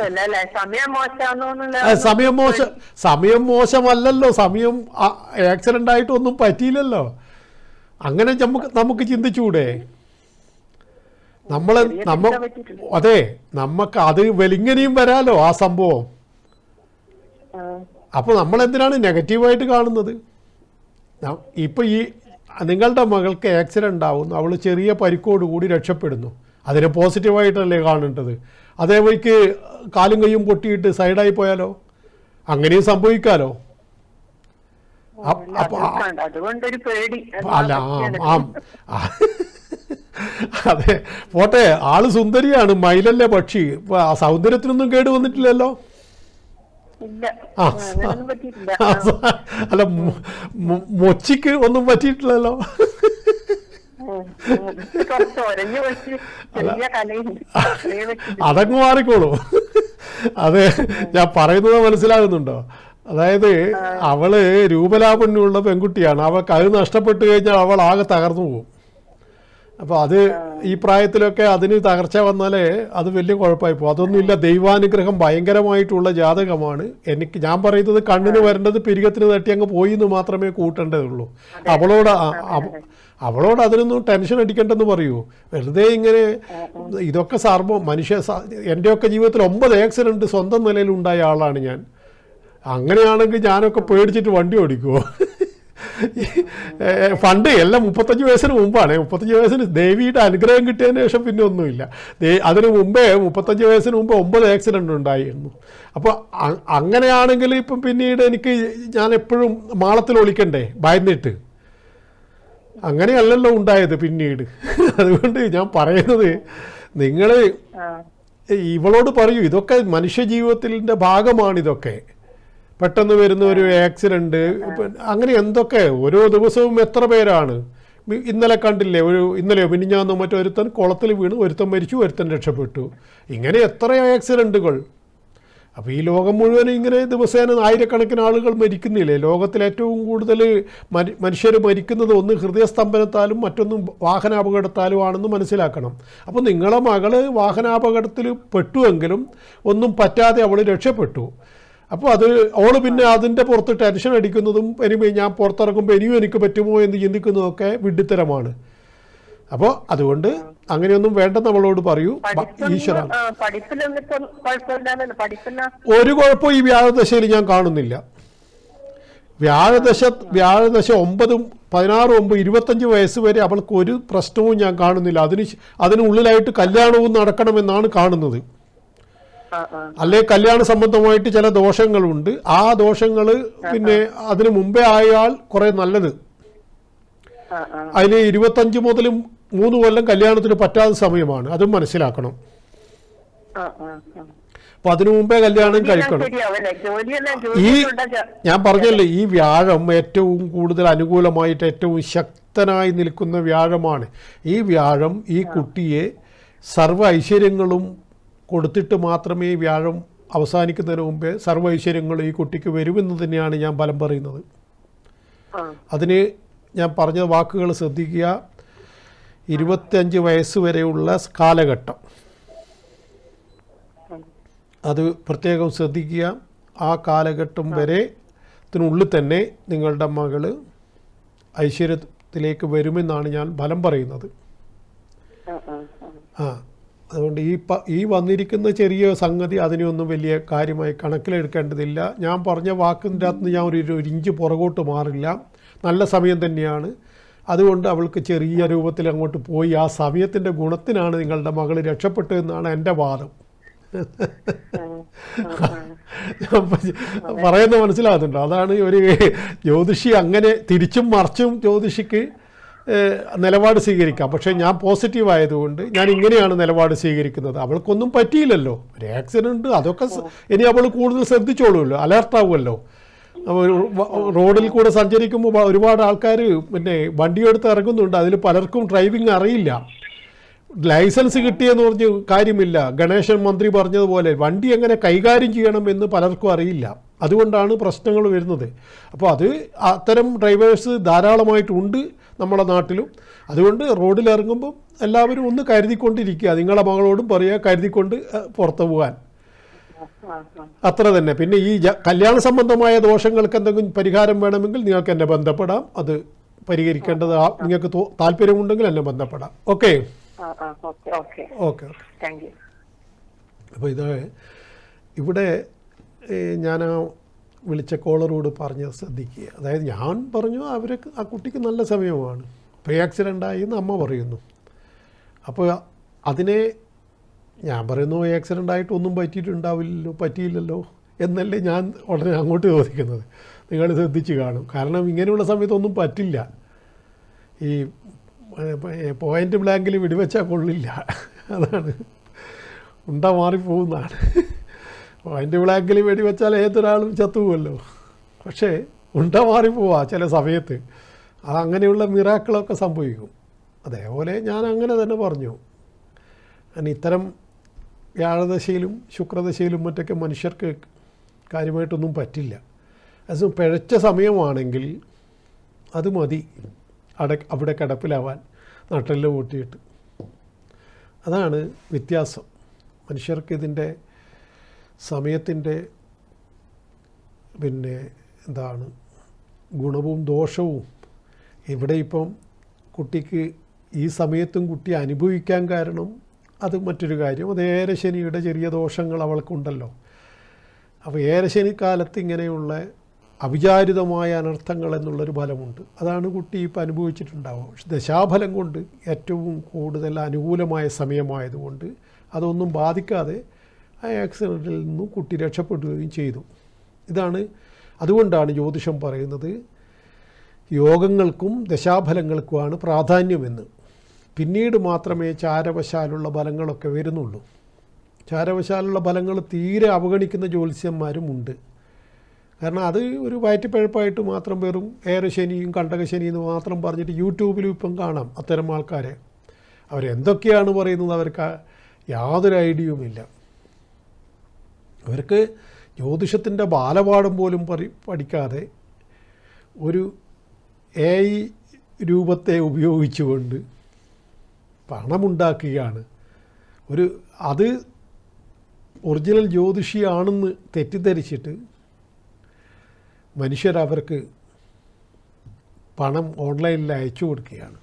സമയം മോശമല്ലല്ലോ. സമയം ആക്സിഡന്റ് ആയിട്ടൊന്നും പറ്റിയില്ലല്ലോ. അങ്ങനെ നമുക്ക് ചിന്തിച്ചൂടെ? അതെ, നമുക്ക് അത് വെലിങ്ങനെയും വരാലോ ആ സംഭവം. അപ്പോൾ നമ്മളെന്തിനാണ് നെഗറ്റീവായിട്ട് കാണുന്നത്? ഇപ്പം ഈ നിങ്ങളുടെ മകൾക്ക് ആക്സിഡൻ്റ് ആവുന്നു, അവൾ ചെറിയ പരിക്കോട് കൂടി രക്ഷപ്പെടുന്നു, അതിനെ പോസിറ്റീവായിട്ടല്ലേ കാണേണ്ടത്? അതേവഴിക്ക് കാലും കയ്യും പൊട്ടിയിട്ട് സൈഡായി പോയാലോ? അങ്ങനെയും സംഭവിക്കാലോ. അല്ല, അതെ, പോട്ടെ, ആള് സുന്ദരിയാണ്, മയിലല്ലേ പക്ഷി. സൗന്ദര്യത്തിനൊന്നും കേട് വന്നിട്ടില്ലല്ലോ. അല്ല, മൊച്ചിക്ക് ഒന്നും പറ്റിയിട്ടില്ലല്ലോ. അതങ്ങ് മാറിക്കോളൂ. അതെ, ഞാൻ പറയുന്നത് മനസ്സിലാകുന്നുണ്ടോ? അതായത് അവള് രൂപലാപണ്യമുള്ള പെൺകുട്ടിയാണ്. അവൾക്ക് അത് നഷ്ടപ്പെട്ടു കഴിഞ്ഞാൽ അവൾ ആകെ തകർന്നു പോകും. അപ്പോൾ അത് ഈ പ്രായത്തിലൊക്കെ അതിന് തകർച്ച വന്നാലേ അത് വലിയ കുഴപ്പമായി പോകും. അതൊന്നുമില്ല, ദൈവാനുഗ്രഹം ഭയങ്കരമായിട്ടുള്ള ജാതകമാണ്. ഞാൻ പറയുന്നത് കണ്ണിന് വരേണ്ടത് പിരികത്തിന് തട്ടി അങ്ങ് പോയി എന്ന് മാത്രമേ കൂട്ടേണ്ടതുള്ളൂ. അവളോട് അതിനൊന്നും ടെൻഷൻ അടിക്കണ്ടെന്ന് പറയൂ. വെറുതെ ഇങ്ങനെ ഇതൊക്കെ എൻ്റെയൊക്കെ ജീവിതത്തിൽ 9 ആക്സിഡൻറ്റ് സ്വന്തം നിലയിലുണ്ടായ ആളാണ് ഞാൻ. അങ്ങനെയാണെങ്കിൽ ഞാനൊക്കെ പേടിച്ചിട്ട് വണ്ടി ഓടിക്കുമോ? പണ്ട് എല്ലാം 35 വയസ്സിന് മുമ്പാണ്. 35 വയസ്സിന് ദേവിയുടെ അനുഗ്രഹം കിട്ടിയതിന് ശേഷം പിന്നെ ഒന്നുമില്ല. അതിന് മുമ്പേ 35 വയസ്സിന് മുമ്പ് 9 ആക്സിഡൻ്റ് ഉണ്ടായിരുന്നു. അപ്പോൾ അങ്ങനെയാണെങ്കിൽ ഇപ്പം പിന്നീട് ഞാൻ എപ്പോഴും മാളത്തിൽ ഒളിക്കണ്ടേ ഭയന്നിട്ട്? അങ്ങനെയല്ലല്ലോ ഉണ്ടായത് പിന്നീട്. അതുകൊണ്ട് ഞാൻ പറയുന്നത്, നിങ്ങൾ ഇവളോട് പറയൂ, ഇതൊക്കെ മനുഷ്യ ജീവിതത്തിൻ്റെ ഭാഗമാണിതൊക്കെ. പെട്ടെന്ന് വരുന്ന ഒരു ആക്സിഡൻറ്റ്, അങ്ങനെ എന്തൊക്കെ ഓരോ ദിവസവും എത്ര പേരാണ്. ഇന്നലെ കണ്ടില്ലേ, ഇന്നലെയോ മിനിഞ്ഞാന്നോ മറ്റോ ഒരുത്തൻ കുളത്തിൽ വീണ്, ഒരുത്തൻ മരിച്ചു, ഒരുത്തൻ രക്ഷപ്പെട്ടു. ഇങ്ങനെ എത്രയോ ആക്സിഡൻറ്റുകൾ. അപ്പോൾ ഈ ലോകം മുഴുവനും ഇങ്ങനെ ദിവസേന ആയിരക്കണക്കിന് ആളുകൾ മരിക്കുന്നില്ലേ? ലോകത്തിൽ ഏറ്റവും കൂടുതൽ മനുഷ്യർ മരിക്കുന്നത് ഒന്ന് ഹൃദയസ്തംഭനത്താലും മറ്റൊന്നും വാഹനാപകടത്താലും ആണെന്ന് മനസ്സിലാക്കണം. അപ്പോൾ നിങ്ങളെ മകൾ വാഹനാപകടത്തിൽ പെട്ടുവെങ്കിലും ഒന്നും പറ്റാതെ അവൾ രക്ഷപ്പെട്ടു. അപ്പോൾ അവൾ പിന്നെ അതിൻ്റെ പുറത്ത് ടെൻഷൻ അടിക്കുന്നതും ഞാൻ പുറത്തിറങ്ങുമ്പോൾ ഇനിയും എനിക്ക് പറ്റുമോ എന്ന് ചിന്തിക്കുന്നതൊക്കെ വിഡ്ഢിത്തരമാണ്. അപ്പോൾ അതുകൊണ്ട് അങ്ങനെയൊന്നും വേണ്ടെന്ന് നമ്മളോട് പറയൂ. ഈശ്വര ഒരു കുഴപ്പവും ഈ വ്യാഴദശയിൽ ഞാൻ കാണുന്നില്ല. വ്യാഴദശ 9, 16, 9, 25 വയസ്സ് വരെ അവൾക്ക് ഒരു പ്രശ്നവും ഞാൻ കാണുന്നില്ല. അതിനുള്ളിലായിട്ട് കല്യാണവും നടക്കണമെന്നാണ് കാണുന്നത്. അല്ലെ കല്യാണ സംബന്ധമായിട്ട് ചില ദോഷങ്ങളുണ്ട്. ആ ദോഷങ്ങൾ പിന്നെ അതിനു മുമ്പേ ആയാൽ കുറെ നല്ലത്. അതിന് 25 മുതൽ 3 കൊല്ലം കല്യാണത്തിന് പറ്റാത്ത സമയമാണ്, അതും മനസ്സിലാക്കണം. അപ്പൊ അതിനു മുമ്പേ കല്യാണം കഴിക്കണം. ഞാൻ പറഞ്ഞല്ലോ, ഈ വ്യാഴം ഏറ്റവും കൂടുതൽ അനുകൂലമായിട്ട് ഏറ്റവും ശക്തനായി നിൽക്കുന്ന വ്യാഴമാണ്. ഈ വ്യാഴം ഈ കുട്ടിയെ സർവ്വ ഐശ്വര്യങ്ങളും കൊടുത്തിട്ട് മാത്രമേ ഈ വ്യാഴം അവസാനിക്കുന്നതിന് മുമ്പേ സർവ്വ ഐശ്വര്യങ്ങളും ഈ കുട്ടിക്ക് വരുമെന്ന് തന്നെയാണ് ഞാൻ ഫലം പറയുന്നത്. അതിന് ഞാൻ പറഞ്ഞ വാക്കുകൾ ശ്രദ്ധിക്കുക. 25 വയസ്സ് വരെയുള്ള കാലഘട്ടം അത് പ്രത്യേകം ശ്രദ്ധിക്കുക. ആ കാലഘട്ടം വരെത്തിനുള്ളിൽ തന്നെ നിങ്ങളുടെ മകൾ ഐശ്വര്യത്തിലേക്ക് വരുമെന്നാണ് ഞാൻ ഫലം പറയുന്നത്. അതുകൊണ്ട് ഈ വന്നിരിക്കുന്ന ചെറിയ സംഗതി അതിനെയൊന്നും വലിയ കാര്യമായി കണക്കിലെടുക്കേണ്ടതില്ല. ഞാൻ പറഞ്ഞ വാക്കിൻ്റെ അകത്ത് ഞാൻ ഒരു ഇഞ്ച് പുറകോട്ട് മാറില്ല. നല്ല സമയം തന്നെയാണ്. അതുകൊണ്ട് അവൾക്ക് ചെറിയ രൂപത്തിൽ അങ്ങോട്ട് പോയി ആ സമയത്തിൻ്റെ ഗുണത്തിനാണ് നിങ്ങളുടെ മകൾ രക്ഷപ്പെട്ടതെന്നാണ് എൻ്റെ വാദം. പറയുന്നത് മനസ്സിലാകുന്നുണ്ടോ? അതാണ് ഒരു ജ്യോതിഷി അങ്ങനെ തിരിച്ചും മറിച്ചും ജ്യോതിഷിക്ക് നിലപാട് സ്വീകരിക്കാം. പക്ഷേ ഞാൻ പോസിറ്റീവ് ആയതുകൊണ്ട് ഞാൻ ഇങ്ങനെയാണ് നിലപാട് സ്വീകരിക്കുന്നത്. അവൾക്കൊന്നും പറ്റിയില്ലല്ലോ, ഒരു ആക്സിഡൻറ്റ്, അതൊക്കെ ഇനി അവൾ കൂടുതൽ ശ്രദ്ധിച്ചോളൂല്ലോ, അലർട്ടാവുമല്ലോ. റോഡിൽ കൂടെ സഞ്ചരിക്കുമ്പോൾ ഒരുപാട് ആൾക്കാർ പിന്നെ വണ്ടിയെടുത്ത് ഇറങ്ങുന്നുണ്ട്. അതിൽ പലർക്കും ഡ്രൈവിംഗ് അറിയില്ല. ലൈസൻസ് കിട്ടിയെന്ന് പറഞ്ഞ് കാര്യമില്ല. ഗണേശൻ മന്ത്രി പറഞ്ഞതുപോലെ വണ്ടി എങ്ങനെ കൈകാര്യം ചെയ്യണമെന്ന് പലർക്കും അറിയില്ല. അതുകൊണ്ടാണ് പ്രശ്നങ്ങൾ വരുന്നത്. അപ്പോൾ അത്തരം ഡ്രൈവേഴ്സ് ധാരാളമായിട്ടുണ്ട് നമ്മുടെ നാട്ടിലും. അതുകൊണ്ട് റോഡിൽ ഇറങ്ങുമ്പം എല്ലാവരും ഒന്ന് കരുതിക്കൊണ്ടിരിക്കുക. നിങ്ങളുടെ മകളോടും പറയുക കരുതിക്കൊണ്ട് പുറത്തു പോകാൻ. അത്ര തന്നെ. പിന്നെ ഈ കല്യാണ സംബന്ധമായ ദോഷങ്ങൾക്ക് എന്തെങ്കിലും പരിഹാരം വേണമെങ്കിൽ നിങ്ങൾക്ക് എന്നെ ബന്ധപ്പെടാം. അത് പരിഹരിക്കേണ്ടത് നിങ്ങൾക്ക് താല്പര്യമുണ്ടെങ്കിൽ എന്നെ ബന്ധപ്പെടാം. Okay okay okay. അപ്പോൾ ഇവിടെ ഞാൻ വിളിച്ച കോളറോട് പറഞ്ഞത് ശ്രദ്ധിക്കുക. അതായത് ഞാൻ പറഞ്ഞു ആ കുട്ടിക്ക് നല്ല സമയമാണ്, ഇപ്പോൾ ആക്സിഡൻ്റായി എന്ന് അമ്മ പറയുന്നു. അപ്പോൾ അതിനെ ഞാൻ പറയുന്നു ആക്സിഡൻ്റായിട്ട് ഒന്നും പറ്റിയില്ലല്ലോ എന്നല്ലേ ഞാൻ ഉടനെ അങ്ങോട്ട് ചോദിക്കുന്നത്. നിങ്ങൾ ശ്രദ്ധിച്ച് കാണും. കാരണം ഇങ്ങനെയുള്ള സമയത്തൊന്നും പറ്റില്ല. ഈ പോയിൻ്റ് ബ്ലാങ്കിൽ വെടിവെച്ചാൽ കൊള്ളില്ല, അതാണ് മാറിപ്പോകുന്നതാണ്. പോയിൻ്റ് ബ്ലാങ്കിൽ വെടിവെച്ചാൽ ഏതൊരാളും ചത്തുപോകുമല്ലോ. പക്ഷേ മാറിപ്പോവാ ചില സമയത്ത്. അങ്ങനെയുള്ള മിറാക്കിളൊക്കെ സംഭവിക്കും. അതേപോലെ ഞാൻ അങ്ങനെ തന്നെ പറഞ്ഞു. ഇത്തരം വ്യാഴദശയിലും ശുക്രദശയിലും മറ്റൊക്കെ മനുഷ്യർക്ക് കാര്യമായിട്ടൊന്നും പറ്റില്ല. അത് പിഴച്ച സമയമാണെങ്കിൽ അത് മതി അവിടെ കിടപ്പിലാവാൻ, നട്ടെല്ല് കൂട്ടിയിട്ട്. അതാണ് വ്യത്യാസം. മനുഷ്യർക്ക് ഇതിൻ്റെ സമയത്തിൻ്റെ പിന്നെ എന്താണ് ഗുണവും ദോഷവും. ഇവിടെ ഇപ്പം കുട്ടിക്ക് ഈ സമയത്തും കുട്ടി അനുഭവിക്കാൻ കാരണം അത് മറ്റൊരു കാര്യം. അത് ഏരശനിയുടെ ചെറിയ ദോഷങ്ങൾ അവൾക്കുണ്ടല്ലോ. അപ്പോൾ ഏരശനിക്കാലത്ത് ഇങ്ങനെയുള്ള അവിചാരിതമായ അനർത്ഥങ്ങൾ എന്നുള്ളൊരു ഫലമുണ്ട്. അതാണ് കുട്ടി ഇപ്പോൾ അനുഭവിച്ചിട്ടുണ്ടാവുക. പക്ഷെ ദശാഫലം കൊണ്ട് ഏറ്റവും കൂടുതൽ അനുകൂലമായ സമയമായതുകൊണ്ട് അതൊന്നും ബാധിക്കാതെ ആ ആക്സിഡൻറ്റിൽ നിന്നും കുട്ടി രക്ഷപ്പെടുകയും ചെയ്തു. അതുകൊണ്ടാണ് ജ്യോതിഷം പറയുന്നത് യോഗങ്ങൾക്കും ദശാഫലങ്ങൾക്കുമാണ് പ്രാധാന്യമെന്ന്. പിന്നീട് മാത്രമേ ചാരവശാലുള്ള ഫലങ്ങളൊക്കെ വരുന്നുള്ളൂ. ചാരവശാലുള്ള ഫലങ്ങൾ തീരെ അവഗണിക്കുന്ന ജ്യോത്സ്യന്മാരുമുണ്ട്. കാരണം അത് ഒരു വയറ്റിപ്പഴപ്പായിട്ട് മാത്രം വെറും ഏറശനിയും കണ്ടകശനിയും എന്ന് മാത്രം പറഞ്ഞിട്ട് യൂട്യൂബിലും ഇപ്പം കാണാം അത്തരം ആൾക്കാരെ. അവരെന്തൊക്കെയാണ് പറയുന്നത് അവർക്ക് യാതൊരു ഐഡിയയുമില്ല. അവർക്ക് ജ്യോതിഷത്തിൻ്റെ ബാലപാഠം പോലും പഠിക്കാതെ ഒരു AI രൂപത്തെ ഉപയോഗിച്ചുകൊണ്ട് പണമുണ്ടാക്കുകയാണ്. അത് ഒറിജിനൽ ജ്യോതിഷിയാണെന്ന് തെറ്റിദ്ധരിച്ചിട്ട് മനുഷ്യരവർക്ക് പണം ഓൺലൈനിൽ അയച്ചു കൊടുക്കുകയാണ്.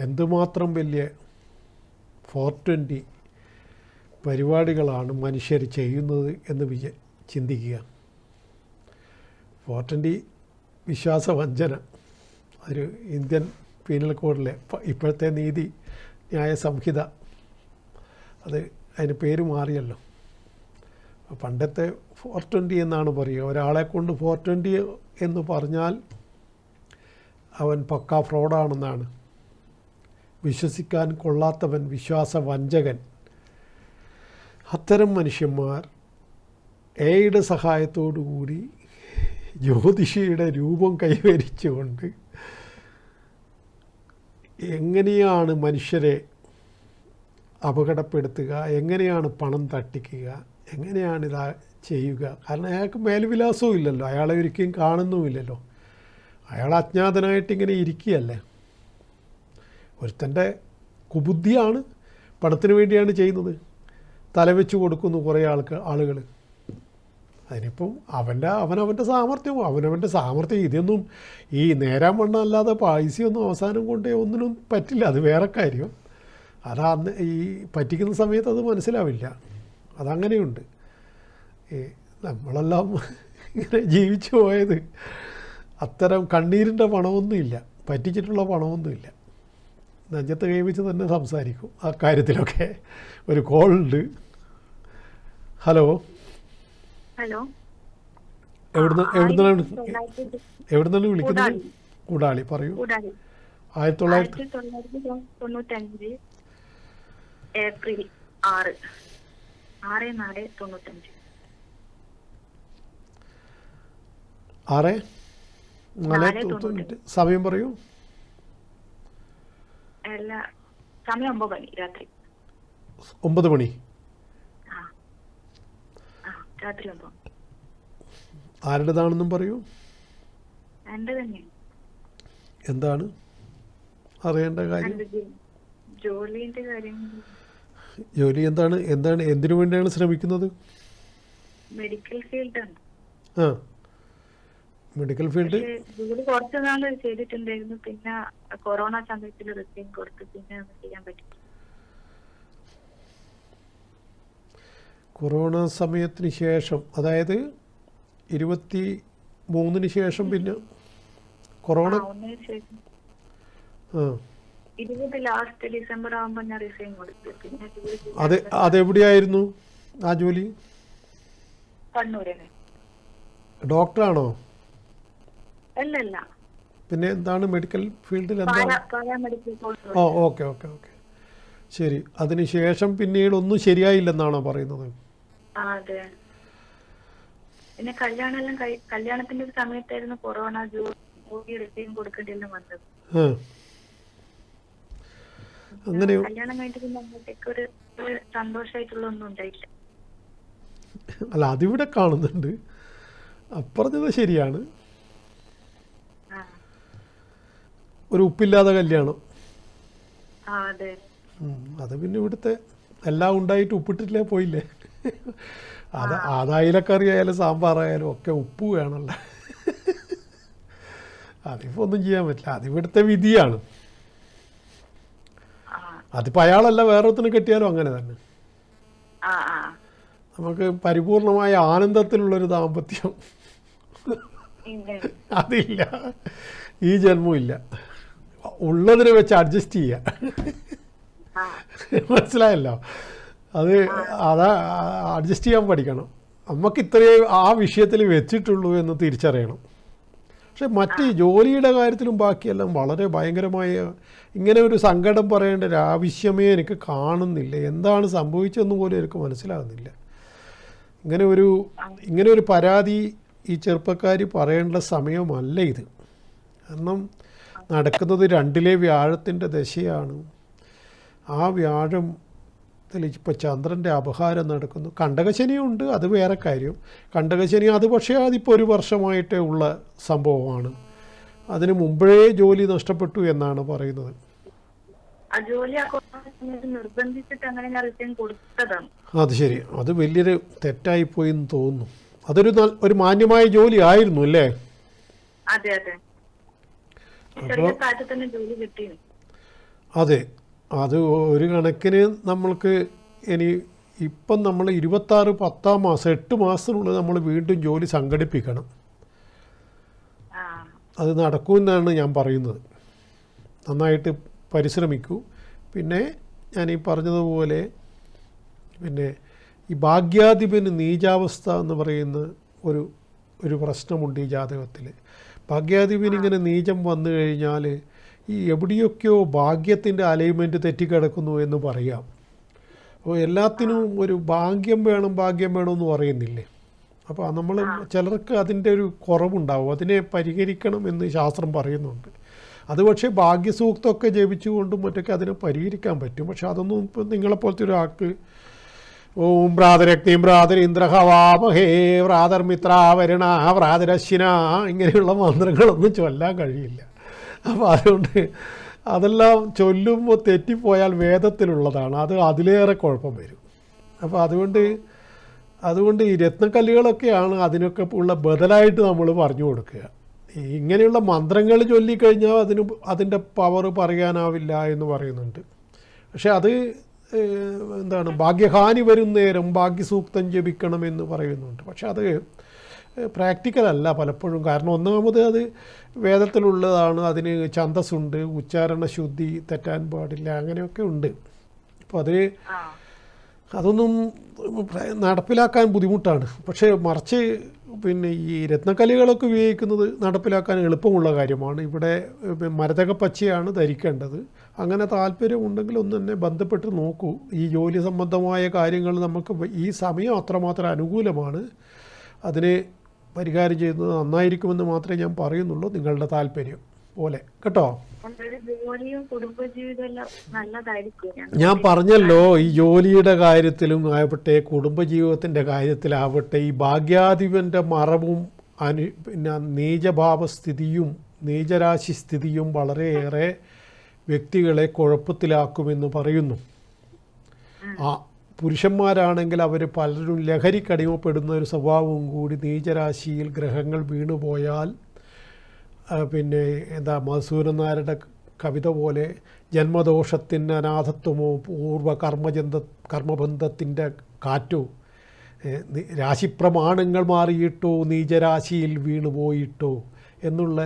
എന്തുമാത്രം വലിയ 420 പരിപാടികളാണ് മനുഷ്യർ ചെയ്യുന്നത് എന്ന് ചിന്തിക്കുക. 420 വിശ്വാസവഞ്ചന, ഒരു ഇന്ത്യൻ പീനൽ കോഡിലെ ഇപ്പോഴത്തെ നീതി ന്യായ സംഹിത, അതിന് പേര് മാറിയല്ലോ. പണ്ടത്തെ 420 എന്നാണ് പറയുക. ഒരാളെ കൊണ്ട് 420 എന്ന് പറഞ്ഞാൽ അവൻ പക്കാ ഫ്രോഡാണെന്നാണ്. വിശ്വസിക്കാൻ കൊള്ളാത്തവൻ, വിശ്വാസവഞ്ചകൻ. അത്തരം മനുഷ്യന്മാർ AI സഹായത്തോടു കൂടി ജ്യോതിഷിയുടെ രൂപം കൈവരിച്ചുകൊണ്ട് എങ്ങനെയാണ് മനുഷ്യരെ അപകടപ്പെടുത്തുക, എങ്ങനെയാണ് പണം തട്ടിക്കുക, എങ്ങനെയാണ് ഇതാ ചെയ്യുക. കാരണം അയാൾക്ക് മേൽവിലാസവും ഇല്ലല്ലോ, അയാളെ ഒരിക്കലും കാണുന്നുമില്ലല്ലോ, അയാൾ അജ്ഞാതനായിട്ടിങ്ങനെ ഇരിക്കുകയല്ലേ. ഒരുത്തൻ്റെ കുബുദ്ധിയാണ്, പണത്തിന് വേണ്ടിയാണ് ചെയ്യുന്നത്. തലവെച്ച് കൊടുക്കുന്നു കുറേ ആളുകൾ. അതിനിപ്പം അവനവൻ്റെ സാമർഥ്യം ഇതൊന്നും ഈ നേരാൻ വണ്ണം അല്ലാതെ പൈസയൊന്നും അവസാനം കൊണ്ടേ ഒന്നിനും പറ്റില്ല. അത് വേറെ കാര്യം. അന്ന് ഈ പറ്റിക്കുന്ന സമയത്ത് അത് മനസ്സിലാവില്ല. അതങ്ങനെയുണ്ട്. നമ്മളെല്ലാം ഇങ്ങനെ ജീവിച്ചു പോയത് അത്തരം കണ്ണീരിൻ്റെ പണമൊന്നുമില്ല, പറ്റിച്ചിട്ടുള്ള പണമൊന്നുമില്ല. നെഞ്ചത്ത് കൈവച്ച് തന്നെ സംസാരിക്കും ആ കാര്യത്തിലൊക്കെ. ഒരു കോളുണ്ട്. ഹലോ, എവിടുന്നാണ് വിളിക്കുന്നത്? കൂടാളി, പറയൂ. 1995 ഏപ്രിൽ 6/4/95. 6/4/95. സമയം പറയൂ. സമയം 9 മണി രാത്രി. 9 മണി രാത്രി 9. ആരുടേതാണെന്നും പറയൂ. എന്റെ തന്നെയാണ്. എന്താണ് അറിയേണ്ട കാര്യം? ജോലിന്റെ കാര്യം. ജോലി എന്താണ് എന്തിനു വേണ്ടിയാണ് ശ്രമിക്കുന്നത്? മെഡിക്കൽ ഫീൽഡാണ്. ആ, മെഡിക്കൽ ഫീൽഡ്. ജോലി കുറച്ച് നാൾ ചെയ്തിട്ടുണ്ടായിരുന്നു. പിന്നെ കൊറോണ സമയത്തിൽ റിസൈൻ കൊടുത്തു. പിന്നെ ഒന്നും ചെയ്യാൻ പറ്റില്ല. കൊറോണ സമയത്തിന് ശേഷം, അതായത് 23-ന് ശേഷം പിന്നെ കൊറോണ 20 ലാസ്റ്റ് ഡിസംബർ ആകുമ്പോൾ ഞാൻ റിസൈൻ കൊടുത്തു. പിന്നെ അതെവിടെയായിരുന്നു ആ ജോലി? കണ്ണൂരല്ലേ. ഡോക്ടറാണോ? അല്ലല്ല. പിന്നെ എന്താണ് മെഡിക്കൽ ഫീൽഡിൽ എന്താണ്? ഓ, ഓക്കെ. ശരി. അതിനുശേഷം പിന്നീട് ഒന്നും ശരിയായില്ലെന്നാണോ പറയുന്നത്? അതെ. പിന്നെ കല്യാണത്തിന്റെ ഒരു സമയത്തായിരുന്നു കൊറോണ. ജോലി റിസൈൻ കൊടുക്കേണ്ടി വന്നത്. അങ്ങനെ കല്യാണം കഴിഞ്ഞിട്ട് പിന്നെ അങ്ങോട്ടേക്ക് ഒരു സന്തോഷമായിട്ടുള്ള ഒന്നും ഉണ്ടായില്ല. അല്ല, അതിവിടെ കാണുന്നുണ്ട്. പറഞ്ഞത് ശരിയാണ്. ഒരു ഉപ്പില്ലാതെ കല്യാണം. അത് പിന്നെ ഇവിടുത്തെ എല്ലാം ഉണ്ടായിട്ട് ഉപ്പിട്ടില്ലേ പോയില്ലേ. അതായാലക്കറി ആയാലും സാമ്പാറായാലും ഒക്കെ ഉപ്പ് വേണമല്ലോ. അതിപ്പോൾ ഒന്നും ചെയ്യാൻ പറ്റില്ല. അതിവിടുത്തെ വിധിയാണ്. അതിപ്പോൾ അയാളല്ല വേറൊരുത്തിന് കെട്ടിയാലും അങ്ങനെ തന്നെ. നമുക്ക് പരിപൂർണമായ ആനന്ദത്തിലുള്ളൊരു ദാമ്പത്യം അതില്ല, ഈ ജന്മം ഇല്ല. ഉള്ളതിനെ വെച്ച് അഡ്ജസ്റ്റ് ചെയ്യുക. മനസ്സിലായല്ലോ? അതാ അഡ്ജസ്റ്റ് ചെയ്യാൻ പഠിക്കണം. നമുക്ക് ഇത്രയേ ആ വിഷയത്തിൽ വെച്ചിട്ടുള്ളൂ എന്ന് തിരിച്ചറിയണം. പക്ഷെ മറ്റ് ജോലിയുടെ കാര്യത്തിലും ബാക്കിയെല്ലാം വളരെ ഭയങ്കരമായ ഇങ്ങനെ ഒരു സങ്കടം പറയേണ്ട ഒരു ആവശ്യമേ എനിക്ക് കാണുന്നില്ല. എന്താണ് സംഭവിച്ചതെന്ന് പോലും എനിക്ക് മനസ്സിലാകുന്നില്ല. ഇങ്ങനെ ഒരു പരാതി ഈ ചെറുപ്പക്കാരി പറയേണ്ട സമയമല്ല ഇത്. കാരണം നടക്കുന്നത് 2-ലെ വ്യാഴത്തിൻ്റെ ദശയാണ്. ആ വ്യാഴം ഇപ്പോൾ ചന്ദ്രൻ്റെ അപഹാരം നടക്കുന്നു. കണ്ടകശനിയുണ്ട്, അത് വേറെ കാര്യം. കണ്ടകശനി അത് പക്ഷേ അതിപ്പോൾ 1 വർഷമായിട്ടേ ഉള്ള സംഭവമാണ്. അതിന് മുമ്പേ ജോലി നഷ്ടപ്പെട്ടു എന്നാണ് പറയുന്നത്. അത് ശരി, അത് വലിയൊരു തെറ്റായിപ്പോയി എന്ന് തോന്നുന്നു. അതൊരു മാന്യമായ ജോലി ആയിരുന്നു അല്ലേ? അതെ, അത് ഒരു കണക്കിന് നമ്മൾക്ക് ഇപ്പം നമ്മൾ 26 10-ാം മാസം 8 മാസത്തിനുള്ളിൽ നമ്മൾ വീണ്ടും ജോലി സംഘടിപ്പിക്കണം. അത് നടക്കുമെന്നാണ് ഞാൻ പറയുന്നത്. നന്നായിട്ട് പരിശ്രമിക്കൂ. പിന്നെ ഞാൻ ഈ പറഞ്ഞതുപോലെ പിന്നെ ഈ ഭാഗ്യാധിപന് നീചാവസ്ഥ എന്ന് പറയുന്ന ഒരു പ്രശ്നമുണ്ട് ഈ ജാതകത്തിൽ. ഭാഗ്യാധിപന് ഇങ്ങനെ നീചം വന്നു കഴിഞ്ഞാൽ ഈ എവിടെയൊക്കെയോ ഭാഗ്യത്തിൻ്റെ അലൈൻമെൻറ്റ് തെറ്റിക്കിടക്കുന്നു എന്ന് പറയാം. അപ്പോൾ എല്ലാത്തിനും ഒരു ഭാഗ്യം വേണമെന്ന് പറയുന്നില്ലേ? അപ്പോൾ നമ്മൾ ചിലർക്ക് അതിൻ്റെ ഒരു കുറവുണ്ടാവും, അതിനെ പരിഹരിക്കണം എന്ന് ശാസ്ത്രം പറയുന്നുണ്ട്. അത് പക്ഷേ ഭാഗ്യസൂക്തമൊക്കെ ജപിച്ചുകൊണ്ടും മറ്റൊക്കെ അതിനെ പരിഹരിക്കാൻ പറ്റും. പക്ഷെ അതൊന്നും ഇപ്പം നിങ്ങളെപ്പോലത്തെ ഒരാൾക്ക് ഓം ഭ്രാതരഗ്നിം ഭ്രാതരീന്ദ്രഹവാമഹേ ഭ്രാതർമിത്രാവരുണ ഭ്രാതരശ്വിന ഇങ്ങനെയുള്ള മന്ത്രങ്ങളൊന്നും ചൊല്ലാൻ കഴിയില്ല. അപ്പോൾ അതുകൊണ്ട് അതെല്ലാം ചൊല്ലുമ്പോൾ തെറ്റിപ്പോയാൽ വേദത്തിലുള്ളതാണ്, അത് അതിലേറെ കുഴപ്പം വരും. അപ്പോൾ അതുകൊണ്ട് ഈ രത്നക്കല്ലുകളൊക്കെയാണ് അതിനൊക്കെ ഉള്ള ബദലായിട്ട് നമ്മൾ പറഞ്ഞു കൊടുക്കുക. ഇങ്ങനെയുള്ള മന്ത്രങ്ങൾ ചൊല്ലിക്കഴിഞ്ഞാൽ അതിൻ്റെ പവർ പറയാനാവില്ല എന്ന് പറയുന്നുണ്ട്. പക്ഷെ അത് എന്താണ്, ഭാഗ്യഹാനി വരും നേരം ഭാഗ്യസൂക്തം ജപിക്കണമെന്ന് പറയുന്നുണ്ട്. പക്ഷെ അത് പ്രാക്ടിക്കലല്ല പലപ്പോഴും. കാരണം ഒന്നാമത് അത് വേദത്തിലുള്ളതാണ്, അതിന് ഛന്ദസ്സുണ്ട്, ഉച്ചാരണ ശുദ്ധി തെറ്റാൻ പാടില്ല, അങ്ങനെയൊക്കെ ഉണ്ട്. അപ്പോൾ അതൊന്നും നടപ്പിലാക്കാൻ ബുദ്ധിമുട്ടാണ്. പക്ഷേ മറിച്ച് പിന്നെ ഈ രത്നക്കല്ലുകളൊക്കെ ഉപയോഗിക്കുന്നത് നടപ്പിലാക്കാൻ എളുപ്പമുള്ള കാര്യമാണ്. ഇവിടെ മരതക പച്ചയാണ് ധരിക്കേണ്ടത്. അങ്ങനെ താല്പര്യമുണ്ടെങ്കിൽ ഒന്ന് തന്നെ ബന്ധപ്പെട്ട് നോക്കൂ. ഈ ജോലി സംബന്ധമായ കാര്യങ്ങൾ നമുക്ക് ഈ സമയം അത്രമാത്രം അനുകൂലമാണ്. അതിനെ പരിഹാരം ചെയ്യുന്നത് നന്നായിരിക്കുമെന്ന് മാത്രമേ ഞാൻ പറയുന്നുള്ളൂ, നിങ്ങളുടെ താല്പര്യം പോലെ കേട്ടോ. ഞാൻ പറഞ്ഞല്ലോ, ഈ ജോലിയുടെ കാര്യത്തിലും ആവട്ടെ കുടുംബജീവിതത്തിൻ്റെ കാര്യത്തിലാവട്ടെ ഈ ഭാഗ്യാധിപൻ്റെ മറവും പിന്നെ നീചഭാവസ്ഥിതിയും നീചരാശി സ്ഥിതിയും വളരെയേറെ വ്യക്തികളെ കുഴപ്പത്തിലാക്കുമെന്ന് പറയുന്നു. പുരുഷന്മാരാണെങ്കിൽ അവർ പലരും ലഹരിക്കടിമപ്പെടുന്ന ഒരു സ്വഭാവവും കൂടി നീചരാശിയിൽ ഗ്രഹങ്ങൾ വീണുപോയാൽ പിന്നെ മധുസൂദനൻ നായരുടെ കവിത പോലെ ജന്മദോഷത്തിൻ്റെ അനാഥത്വമോ പൂർവ്വ കർമ്മബന്ധത്തിൻ്റെ കാറ്റോ രാശിപ്രമാണങ്ങൾ മാറിയിട്ടോ നീചരാശിയിൽ വീണുപോയിട്ടോ എന്നുള്ള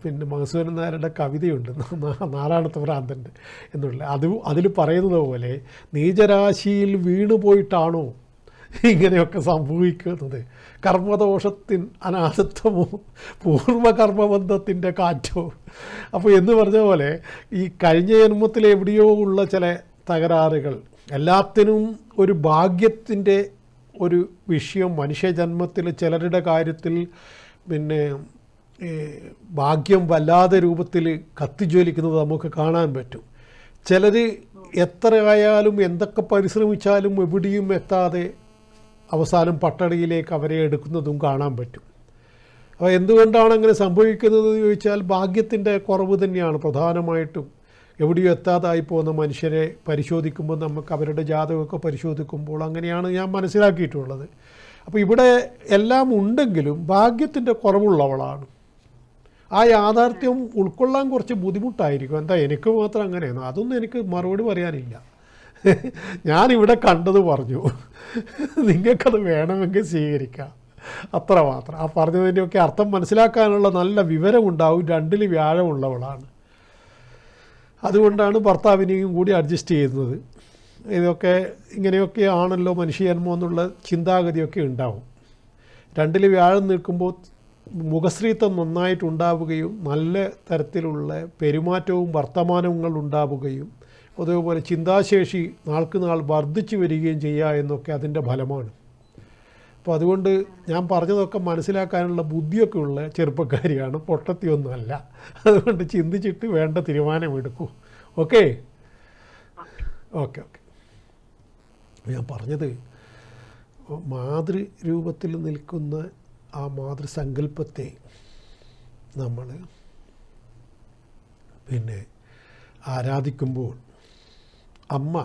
പിന്നെ മധുസൂദനൻ നായരുടെ കവിതയുണ്ട്, നാരായണത്ത് ഭ്രാന്തൻ്റെ എന്നുള്ള. അതിൽ പറയുന്നത് പോലെ നീചരാശിയിൽ വീണുപോയിട്ടാണോ ഇങ്ങനെയൊക്കെ സംഭവിക്കുന്നത്? കർമ്മദോഷത്തിൻ അനാഥത്വമോ പൂർവ്വകർമ്മബന്ധത്തിൻ്റെ കാറ്റോ. അപ്പോൾ എന്ന് പറഞ്ഞ പോലെ ഈ കഴിഞ്ഞ ജന്മത്തിൽ എവിടെയോ ഉള്ള ചില തകരാറുകൾ, എല്ലാത്തിനും ഒരു ഭാഗ്യത്തിൻ്റെ ഒരു വിഷയം മനുഷ്യജന്മത്തിൽ ചിലരുടെ കാര്യത്തിൽ പിന്നെ ഭാഗ്യം വല്ലാതെ രൂപത്തിൽ കത്തിജ്വലിക്കുന്നത് നമുക്ക് കാണാൻ പറ്റും. ചിലർ എത്ര ആയാലും എന്തൊക്കെ പരിശ്രമിച്ചാലും എവിടെയും എത്താതെ അവസാനം പട്ടടിയിലേക്ക് അവരെ എടുക്കുന്നതും കാണാൻ പറ്റും. അപ്പോൾ എന്തുകൊണ്ടാണ് അങ്ങനെ സംഭവിക്കുന്നത് എന്ന് ചോദിച്ചാൽ ഭാഗ്യത്തിൻ്റെ കുറവ് തന്നെയാണ് പ്രധാനമായിട്ടും. എവിടെയും എത്താതായി പോകുന്ന മനുഷ്യരെ പരിശോധിക്കുമ്പോൾ നമുക്ക് അവരുടെ ജാതകമൊക്കെ പരിശോധിക്കുമ്പോൾ അങ്ങനെയാണ് ഞാൻ മനസ്സിലാക്കിയിട്ടുള്ളത്. അപ്പോൾ ഇവിടെ എല്ലാം ഉണ്ടെങ്കിലും ഭാഗ്യത്തിൻ്റെ കുറവുള്ളവളാണ്. ആ യാഥാർത്ഥ്യം ഉൾക്കൊള്ളാൻ കുറച്ച് ബുദ്ധിമുട്ടായിരിക്കും. എന്താ എനിക്ക് മാത്രം അങ്ങനെയാണ്? അതൊന്നും എനിക്ക് മറുപടി പറയാനില്ല. ഞാനിവിടെ കണ്ടത് പറഞ്ഞു, നിങ്ങൾക്കത് വേണമെങ്കിൽ സ്വീകരിക്കാം, അത്രമാത്രം. ആ പറഞ്ഞതിൻ്റെയൊക്കെ അർത്ഥം മനസ്സിലാക്കാനുള്ള നല്ല വിവരമുണ്ടാവും. 2-ൽ വ്യാഴമുള്ളവളാണ്, അതുകൊണ്ടാണ് ഭർത്താവിനെയും കൂടി അഡ്ജസ്റ്റ് ചെയ്യുന്നത്. ഇതൊക്കെ ഇങ്ങനെയൊക്കെയാണല്ലോ മനുഷ്യജന്മം എന്നുള്ള ചിന്താഗതിയൊക്കെ ഉണ്ടാവും. 2-ൽ വ്യാഴം നിൽക്കുമ്പോൾ മുഖശ്രീത്വം നന്നായിട്ടുണ്ടാവുകയും നല്ല തരത്തിലുള്ള പെരുമാറ്റവും വർത്തമാനങ്ങൾ ഉണ്ടാവുകയും അതേപോലെ ചിന്താശേഷി നാൾക്ക് നാൾ വർദ്ധിച്ചു വരികയും ചെയ്യുക എന്നൊക്കെ അതിൻ്റെ ഫലമാണ്. അപ്പോൾ അതുകൊണ്ട് ഞാൻ പറഞ്ഞതൊക്കെ മനസ്സിലാക്കാനുള്ള ബുദ്ധിയൊക്കെ ഉള്ള ചെറുപ്പക്കാരിയാണ്, പൊട്ടത്തിയൊന്നുമല്ല. അതുകൊണ്ട് ചിന്തിച്ചിട്ട് വേണ്ട തീരുമാനമെടുക്കൂ. Okay okay okay. ഞാൻ പറഞ്ഞത് മാതൃരൂപത്തിൽ നിൽക്കുന്ന ആ മാതൃസങ്കല്പത്തെ നമ്മൾ പിന്നെ ആരാധിക്കുമ്പോൾ അമ്മ,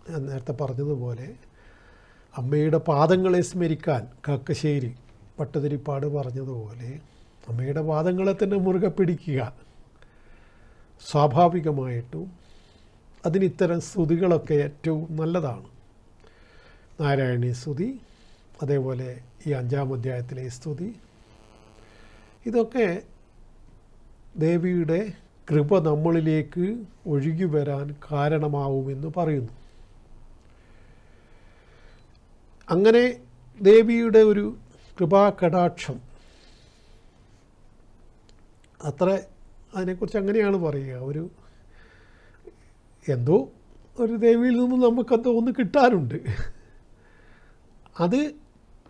ഞാൻ നേരത്തെ പറഞ്ഞതുപോലെ അമ്മയുടെ പാദങ്ങളെ സ്മരിക്കാൻ കാക്കശ്ശേരി പട്ടുതിരിപ്പാട് പറഞ്ഞതുപോലെ അമ്മയുടെ പാദങ്ങളെ തന്നെ മുറുകെ പിടിക്കുക. സ്വാഭാവികമായിട്ടും അതിന് ഇത്തരം സ്തുതികളൊക്കെ ഏറ്റവും നല്ലതാണ്. നാരായണീയ സ്തുതി, അതേപോലെ ഈ 5-ാം അധ്യായത്തിലെ സ്തുതി, ഇതൊക്കെ ദേവിയുടെ കൃപ നമ്മളിലേക്ക് ഒഴുകി വരാൻ കാരണമാവുമെന്ന് പറയുന്നു. അങ്ങനെ ദേവിയുടെ ഒരു കൃപാകടാക്ഷം, അത്ര അതിനെക്കുറിച്ച് അങ്ങനെയാണ് പറയുക, ഒരു എന്തോ ഒരു ദേവിയിൽ നിന്ന് നമുക്കെന്തോ ഒന്ന് കിട്ടാനുണ്ട്. അത്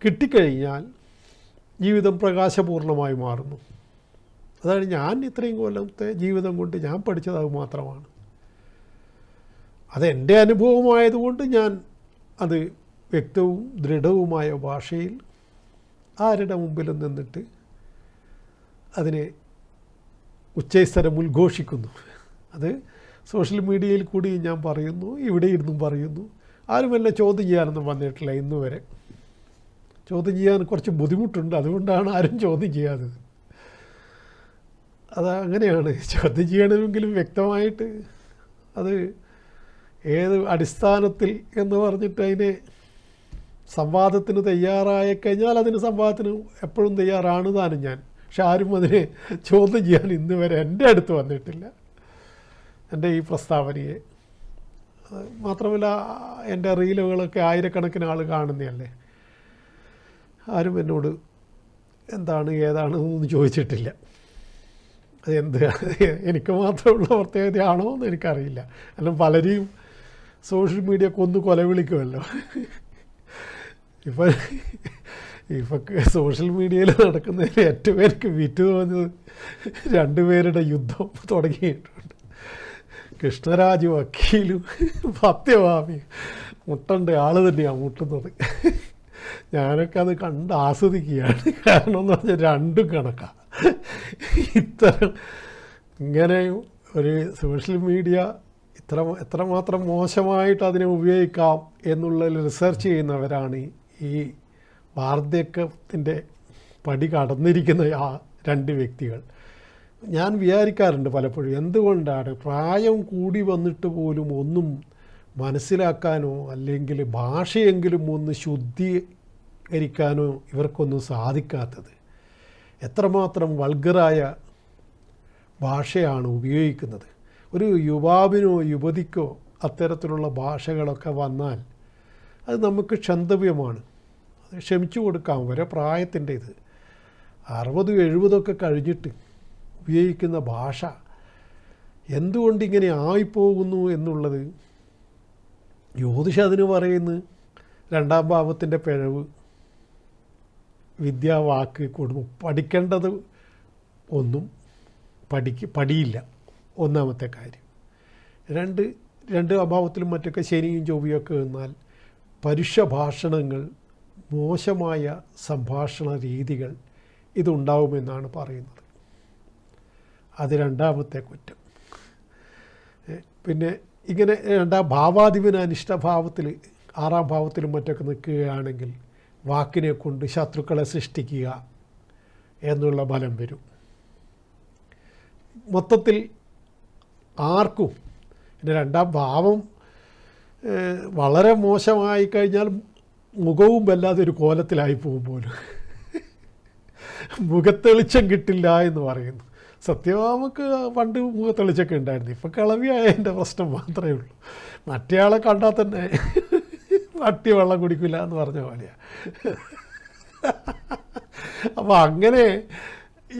കിട്ടിക്കഴിഞ്ഞാൽ ജീവിതം പ്രകാശപൂർണമായി മാറുന്നു. അതാണ് ഞാൻ ഇത്രയും കൊല്ലത്തെ ജീവിതം കൊണ്ട് ഞാൻ പഠിച്ചത് അത് മാത്രമാണ്. അതെൻ്റെ അനുഭവമായതുകൊണ്ട് ഞാൻ അത് വ്യക്തവും ദൃഢവുമായ ഭാഷയിൽ ആരുടെ മുമ്പിലും നിന്നിട്ട് അതിനെ ഉച്ചസ്ഥരം ഉദ്ഘോഷിക്കുന്നു. അത് സോഷ്യൽ മീഡിയയിൽ കൂടി ഞാൻ പറയുന്നു, ഇവിടെ ഇരുന്നും പറയുന്നു. ആരും എന്നെ ചോദ്യം ചെയ്യാനൊന്നും വന്നിട്ടില്ല ഇന്ന് വരെ. ചോദ്യം ചെയ്യാൻ കുറച്ച് ബുദ്ധിമുട്ടുണ്ട്, അതുകൊണ്ടാണ് ആരും ചോദ്യം ചെയ്യാത്തത്. അത് അങ്ങനെയാണ്. ചോദ്യം ചെയ്യണമെങ്കിലും വ്യക്തമായിട്ട് അത് ഏത് അടിസ്ഥാനത്തിൽ എന്ന് പറഞ്ഞിട്ട് അതിനെ സംവാദത്തിന് തയ്യാറായി കഴിഞ്ഞാൽ അതിന് സംവാദത്തിന് എപ്പോഴും തയ്യാറാണ് താനും ഞാൻ. പക്ഷെ ആരും അതിനെ ചോദ്യം ചെയ്യാൻ ഇന്ന് വരെ എൻ്റെ അടുത്ത് വന്നിട്ടില്ല, എൻ്റെ ഈ പ്രസ്താവനയെ. മാത്രമല്ല എൻ്റെ റീലുകളൊക്കെ ആയിരക്കണക്കിന് ആൾ കാണുന്നതല്ലേ. ആരും എന്നോട് എന്താണ് ഏതാണ് എന്നൊന്നും ചോദിച്ചിട്ടില്ല. അതെന്ത് എനിക്ക് മാത്രമുള്ള പ്രത്യേകതയാണോ എന്ന് എനിക്കറിയില്ല. അല്ലെങ്കിൽ പലരെയും സോഷ്യൽ മീഡിയ കൊന്നു കൊല വിളിക്കുമല്ലോ. ഇപ്പം സോഷ്യൽ മീഡിയയിൽ നടക്കുന്നതിൽ ഏറ്റവും പേർക്ക് വിറ്റ് തോന്നിയത് 2 പേരുടെ യുദ്ധം തുടങ്ങിയിട്ടുണ്ട്. കൃഷ്ണരാജ് വക്കീലും സത്യഭാമിയും മുട്ടേണ്ട ആൾ തന്നെയാണ് മുട്ടുന്നത്. ഞാനൊക്കെ അത് കണ്ട് ആസ്വദിക്കുകയാണ്. കാരണം എന്ന് പറഞ്ഞാൽ രണ്ടും കണക്കാണ്. ഇങ്ങനെ ഒരു സോഷ്യൽ മീഡിയ എത്രമാത്രം മോശമായിട്ട് അതിനെ ഉപയോഗിക്കാം എന്നുള്ളതിൽ റിസർച്ച് ചെയ്യുന്നവരാണ് ഈ വാർദ്ധക്യത്തിൻ്റെ പടി കടന്നിരിക്കുന്ന ആ 2 വ്യക്തികൾ. ഞാൻ വിചാരിക്കാറുണ്ട് പലപ്പോഴും, എന്തുകൊണ്ടാണ് പ്രായം കൂടി വന്നിട്ട് പോലും ഒന്നും മനസ്സിലാക്കാനോ അല്ലെങ്കിൽ ഭാഷയെങ്കിലും ഒന്ന് ശുദ്ധീകരിക്കാനോ ഇവർക്കൊന്നും സാധിക്കാത്തത്. എത്രമാത്രം വൾഗറായ ഭാഷയാണ് ഉപയോഗിക്കുന്നത്. ഒരു യുവാവിനോ യുവതിക്കോ അത്തരത്തിലുള്ള ഭാഷകളൊക്കെ വന്നാൽ അത് നമുക്ക് ക്ഷന്തവ്യമാണ്. അത് ക്ഷമിച്ചു കൊടുക്കാം. വരെ പ്രായത്തിൻ്റെ ഇത് 60-70 കഴിഞ്ഞിട്ട് ഉപയോഗിക്കുന്ന ഭാഷ എന്തുകൊണ്ടിങ്ങനെ ആയിപ്പോകുന്നു എന്നുള്ളത് ജ്യോതിഷം അതിന് പറയുന്നു 2-ാം ഭാവത്തിൻ്റെ പിഴവ്. വിദ്യാവാക്ക് കൊടുക്കും. പഠിക്കേണ്ടത് ഒന്നും പഠിയില്ല, ഒന്നാമത്തെ കാര്യം. 2 അഭാവത്തിലും മറ്റൊക്കെ ശനിയും ചൊവ്വയൊക്കെ വന്നാൽ പരുഷ ഭാഷണങ്ങൾ, മോശമായ സംഭാഷണ രീതികൾ ഇതുണ്ടാവുമെന്നാണ് പറയുന്നത്. അത് 2ാമത്തെ കുറ്റം. പിന്നെ ഇങ്ങനെ 2ാം ഭാവാധിപന് അനിഷ്ടഭാവത്തിൽ 6-ാം ഭാവത്തിലും മറ്റൊക്കെ നിൽക്കുകയാണെങ്കിൽ വാക്കിനെ കൊണ്ട് ശത്രുക്കളെ സൃഷ്ടിക്കുക എന്നുള്ള ഫലം വരും. മൊത്തത്തിൽ ആർക്കും പിന്നെ 2ാം ഭാവം വളരെ മോശമായി കഴിഞ്ഞാൽ മുഖവും വല്ലാതെ ഒരു കോലത്തിലായി പോകും പോലും. മുഖത്തെളിച്ചം കിട്ടില്ല എന്ന് പറയുന്നു. സത്യഭാമക്ക് പണ്ട് മുഖത്തെളിച്ചൊക്കെ ഉണ്ടായിരുന്നു. ഇപ്പം കളവിയായതിൻ്റെ പ്രശ്നം മാത്രമേ ഉള്ളൂ. മറ്റേയാളെ കണ്ടാൽ തന്നെ പട്ടി വെള്ളം കുടിക്കില്ല എന്ന് പറഞ്ഞ പോലെയാണ്. അപ്പോൾ അങ്ങനെ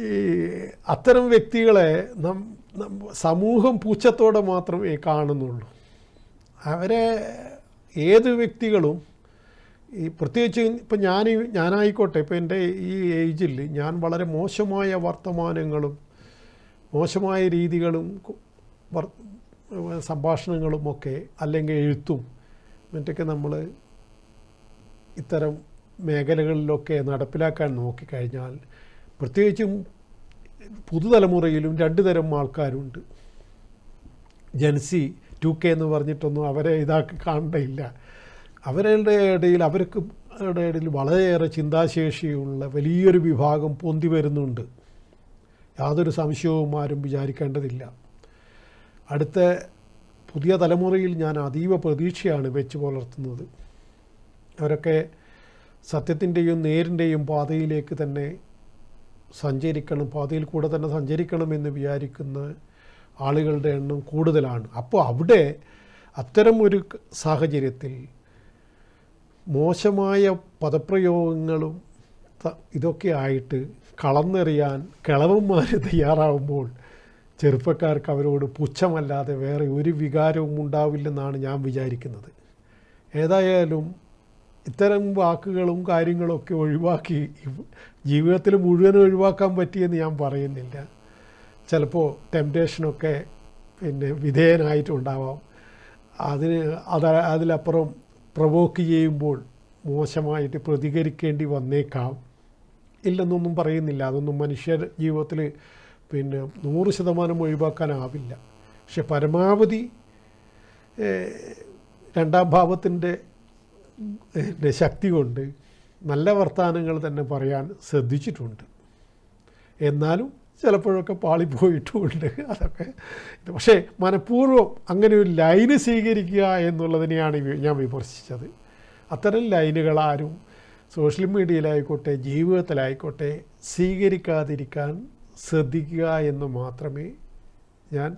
ഈ അത്തരം വ്യക്തികളെ സമൂഹം പുച്ഛത്തോടെ മാത്രമേ കാണുന്നുള്ളൂ. അവരെ ഏത് വ്യക്തികളും ഈ പ്രത്യേകിച്ച് ഇപ്പം ഞാനായിക്കോട്ടെ, ഇപ്പം എൻ്റെ ഈ ഏജിൽ ഞാൻ വളരെ മോശമായ വർത്തമാനങ്ങളും മോശമായ രീതികളും സംഭാഷണങ്ങളുമൊക്കെ അല്ലെങ്കിൽ എഴുത്തും മറ്റൊക്കെ നമ്മൾ ഇത്തരം മേഖലകളിലൊക്കെ നടപ്പിലാക്കാൻ നോക്കിക്കഴിഞ്ഞാൽ, പ്രത്യേകിച്ചും പുതുതലമുറയിലും രണ്ട് തരം ആൾക്കാരുണ്ട്. ജെൻസി 2K എന്ന് പറഞ്ഞിട്ടൊന്നും അവരെ ഇതാക്കി കാണേണ്ടയില്ല. അവരുടെ ഇടയിൽ വളരെയേറെ ചിന്താശേഷിയുള്ള വലിയൊരു വിഭാഗം പൊന്തി വരുന്നുണ്ട്. യാതൊരു സംശയവും ആരും വിചാരിക്കേണ്ടതില്ല. അടുത്ത പുതിയ തലമുറയിൽ ഞാൻ അതീവ പ്രതീക്ഷയാണ് വെച്ച് പുലർത്തുന്നത്. അവരൊക്കെ സത്യത്തിൻ്റെയും നേരിൻ്റെയും പാതയിലേക്ക് തന്നെ പാതയിൽ കൂടെ തന്നെ സഞ്ചരിക്കണമെന്ന് വിചാരിക്കുന്ന ആളുകളുടെ എണ്ണം കൂടുതലാണ്. അപ്പോൾ അവിടെ അത്തരം ഒരു സാഹചര്യത്തിൽ മോശമായ പദപ്രയോഗങ്ങളും ഇതൊക്കെ ആയിട്ട് കളന്നെറിയാൻ കിളവന്മാർ തയ്യാറാവുമ്പോൾ ചെറുപ്പക്കാർക്ക് അവരോട് പുച്ഛമല്ലാതെ വേറെ ഒരു വികാരവും ഉണ്ടാവില്ലെന്നാണ് ഞാൻ വിചാരിക്കുന്നത്. ഏതായാലും ഇത്തരം വാക്കുകളും കാര്യങ്ങളൊക്കെ ഒഴിവാക്കി ജീവിതത്തിൽ മുഴുവൻ ഒഴിവാക്കാൻ പറ്റിയെന്ന് ഞാൻ പറയുന്നില്ല. ചിലപ്പോൾ ടെംപ്റ്റേഷനൊക്കെ വിധേയനായിട്ടുണ്ടാവാം. അതിലപ്പുറം പ്രൊവോക്ക് ചെയ്യുമ്പോൾ മോശമായിട്ട് പ്രതികരിക്കേണ്ടി വന്നേക്കാം. ഇല്ലെന്നൊന്നും പറയുന്നില്ല. അതൊന്നും മനുഷ്യ ജീവിതത്തിൽ 100% ഒഴിവാക്കാനാവില്ല. പക്ഷെ പരമാവധി രണ്ടാം ഭാവത്തിൻ്റെ ശക്തി കൊണ്ട് നല്ല വർത്തമാനങ്ങൾ തന്നെ പറയാൻ ശ്രദ്ധിച്ചിട്ടുണ്ട്. എന്നാലും ചിലപ്പോഴൊക്കെ പാളിപ്പോയിട്ടുമുണ്ട്. അതൊക്കെ പക്ഷേ മനഃപൂർവ്വം അങ്ങനെ ഒരു ലൈന് സ്വീകരിക്കുക എന്നുള്ളതിനെയാണ് ഞാൻ വിമർശിച്ചത്. അത്തരം ലൈനുകളാരും സോഷ്യൽ മീഡിയയിലായിക്കോട്ടെ ജീവിതത്തിലായിക്കോട്ടെ സ്വീകരിക്കാതിരിക്കാൻ ശ്രദ്ധിക്കുക എന്ന് മാത്രമേ ഞാൻ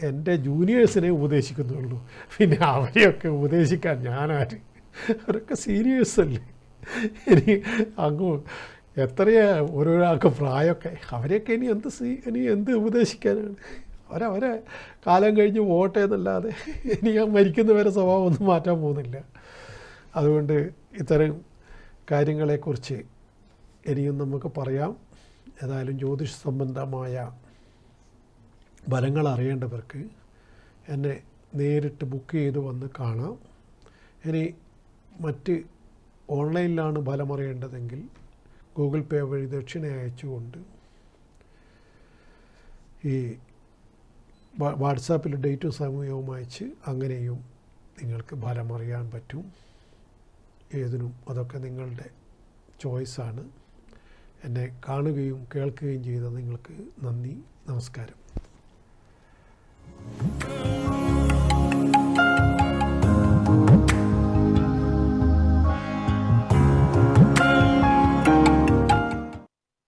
എൻ്റെ ജൂനിയേഴ്സിനെ ഉപദേശിക്കുന്നുള്ളൂ. പിന്നെ അവരെയൊക്കെ ഉപദേശിക്കാൻ ഞാനാര്? അവരൊക്കെ സീനിയേഴ്സല്ലേ. ഇനി അങ്ങ് എത്രയാ ഓരോരാൾക്ക് പ്രായമൊക്കെ. അവരെയൊക്കെ ഇനി എന്ത് ഉപദേശിക്കാനാണ്? അവരെ കാലം കഴിഞ്ഞ് പോട്ടെ എന്നല്ലാതെ ഇനി ഞാൻ മരിക്കുന്നവരെ സ്വഭാവം ഒന്നും മാറ്റാൻ പോകുന്നില്ല. അതുകൊണ്ട് ഇത്തരം കാര്യങ്ങളെക്കുറിച്ച് ഇനിയും നമുക്ക് പറയാം. ഏതായാലും ജ്യോതിഷ സംബന്ധമായ ഫലങ്ങൾ അറിയേണ്ടവർക്ക് എന്നെ നേരിട്ട് ബുക്ക് ചെയ്ത് വന്ന് കാണാം. ഇനി മറ്റ് ഓൺലൈനിലാണ് ഫലം അറിയേണ്ടതെങ്കിൽ ഗൂഗിൾ പേ വഴി ദക്ഷിണ അയച്ചുകൊണ്ട് ഈ വാട്സാപ്പിൽ ഡേറ്റും സമയവും അയച്ച് അങ്ങനെയും നിങ്ങൾക്ക് ഫലം അറിയാൻ പറ്റും. ഏതിനും അതൊക്കെ നിങ്ങളുടെ ചോയ്സാണ്. എന്നെ കാണുകയും കേൾക്കുകയും ചെയ്ത നിങ്ങൾക്ക് നന്ദി. നമസ്കാരം.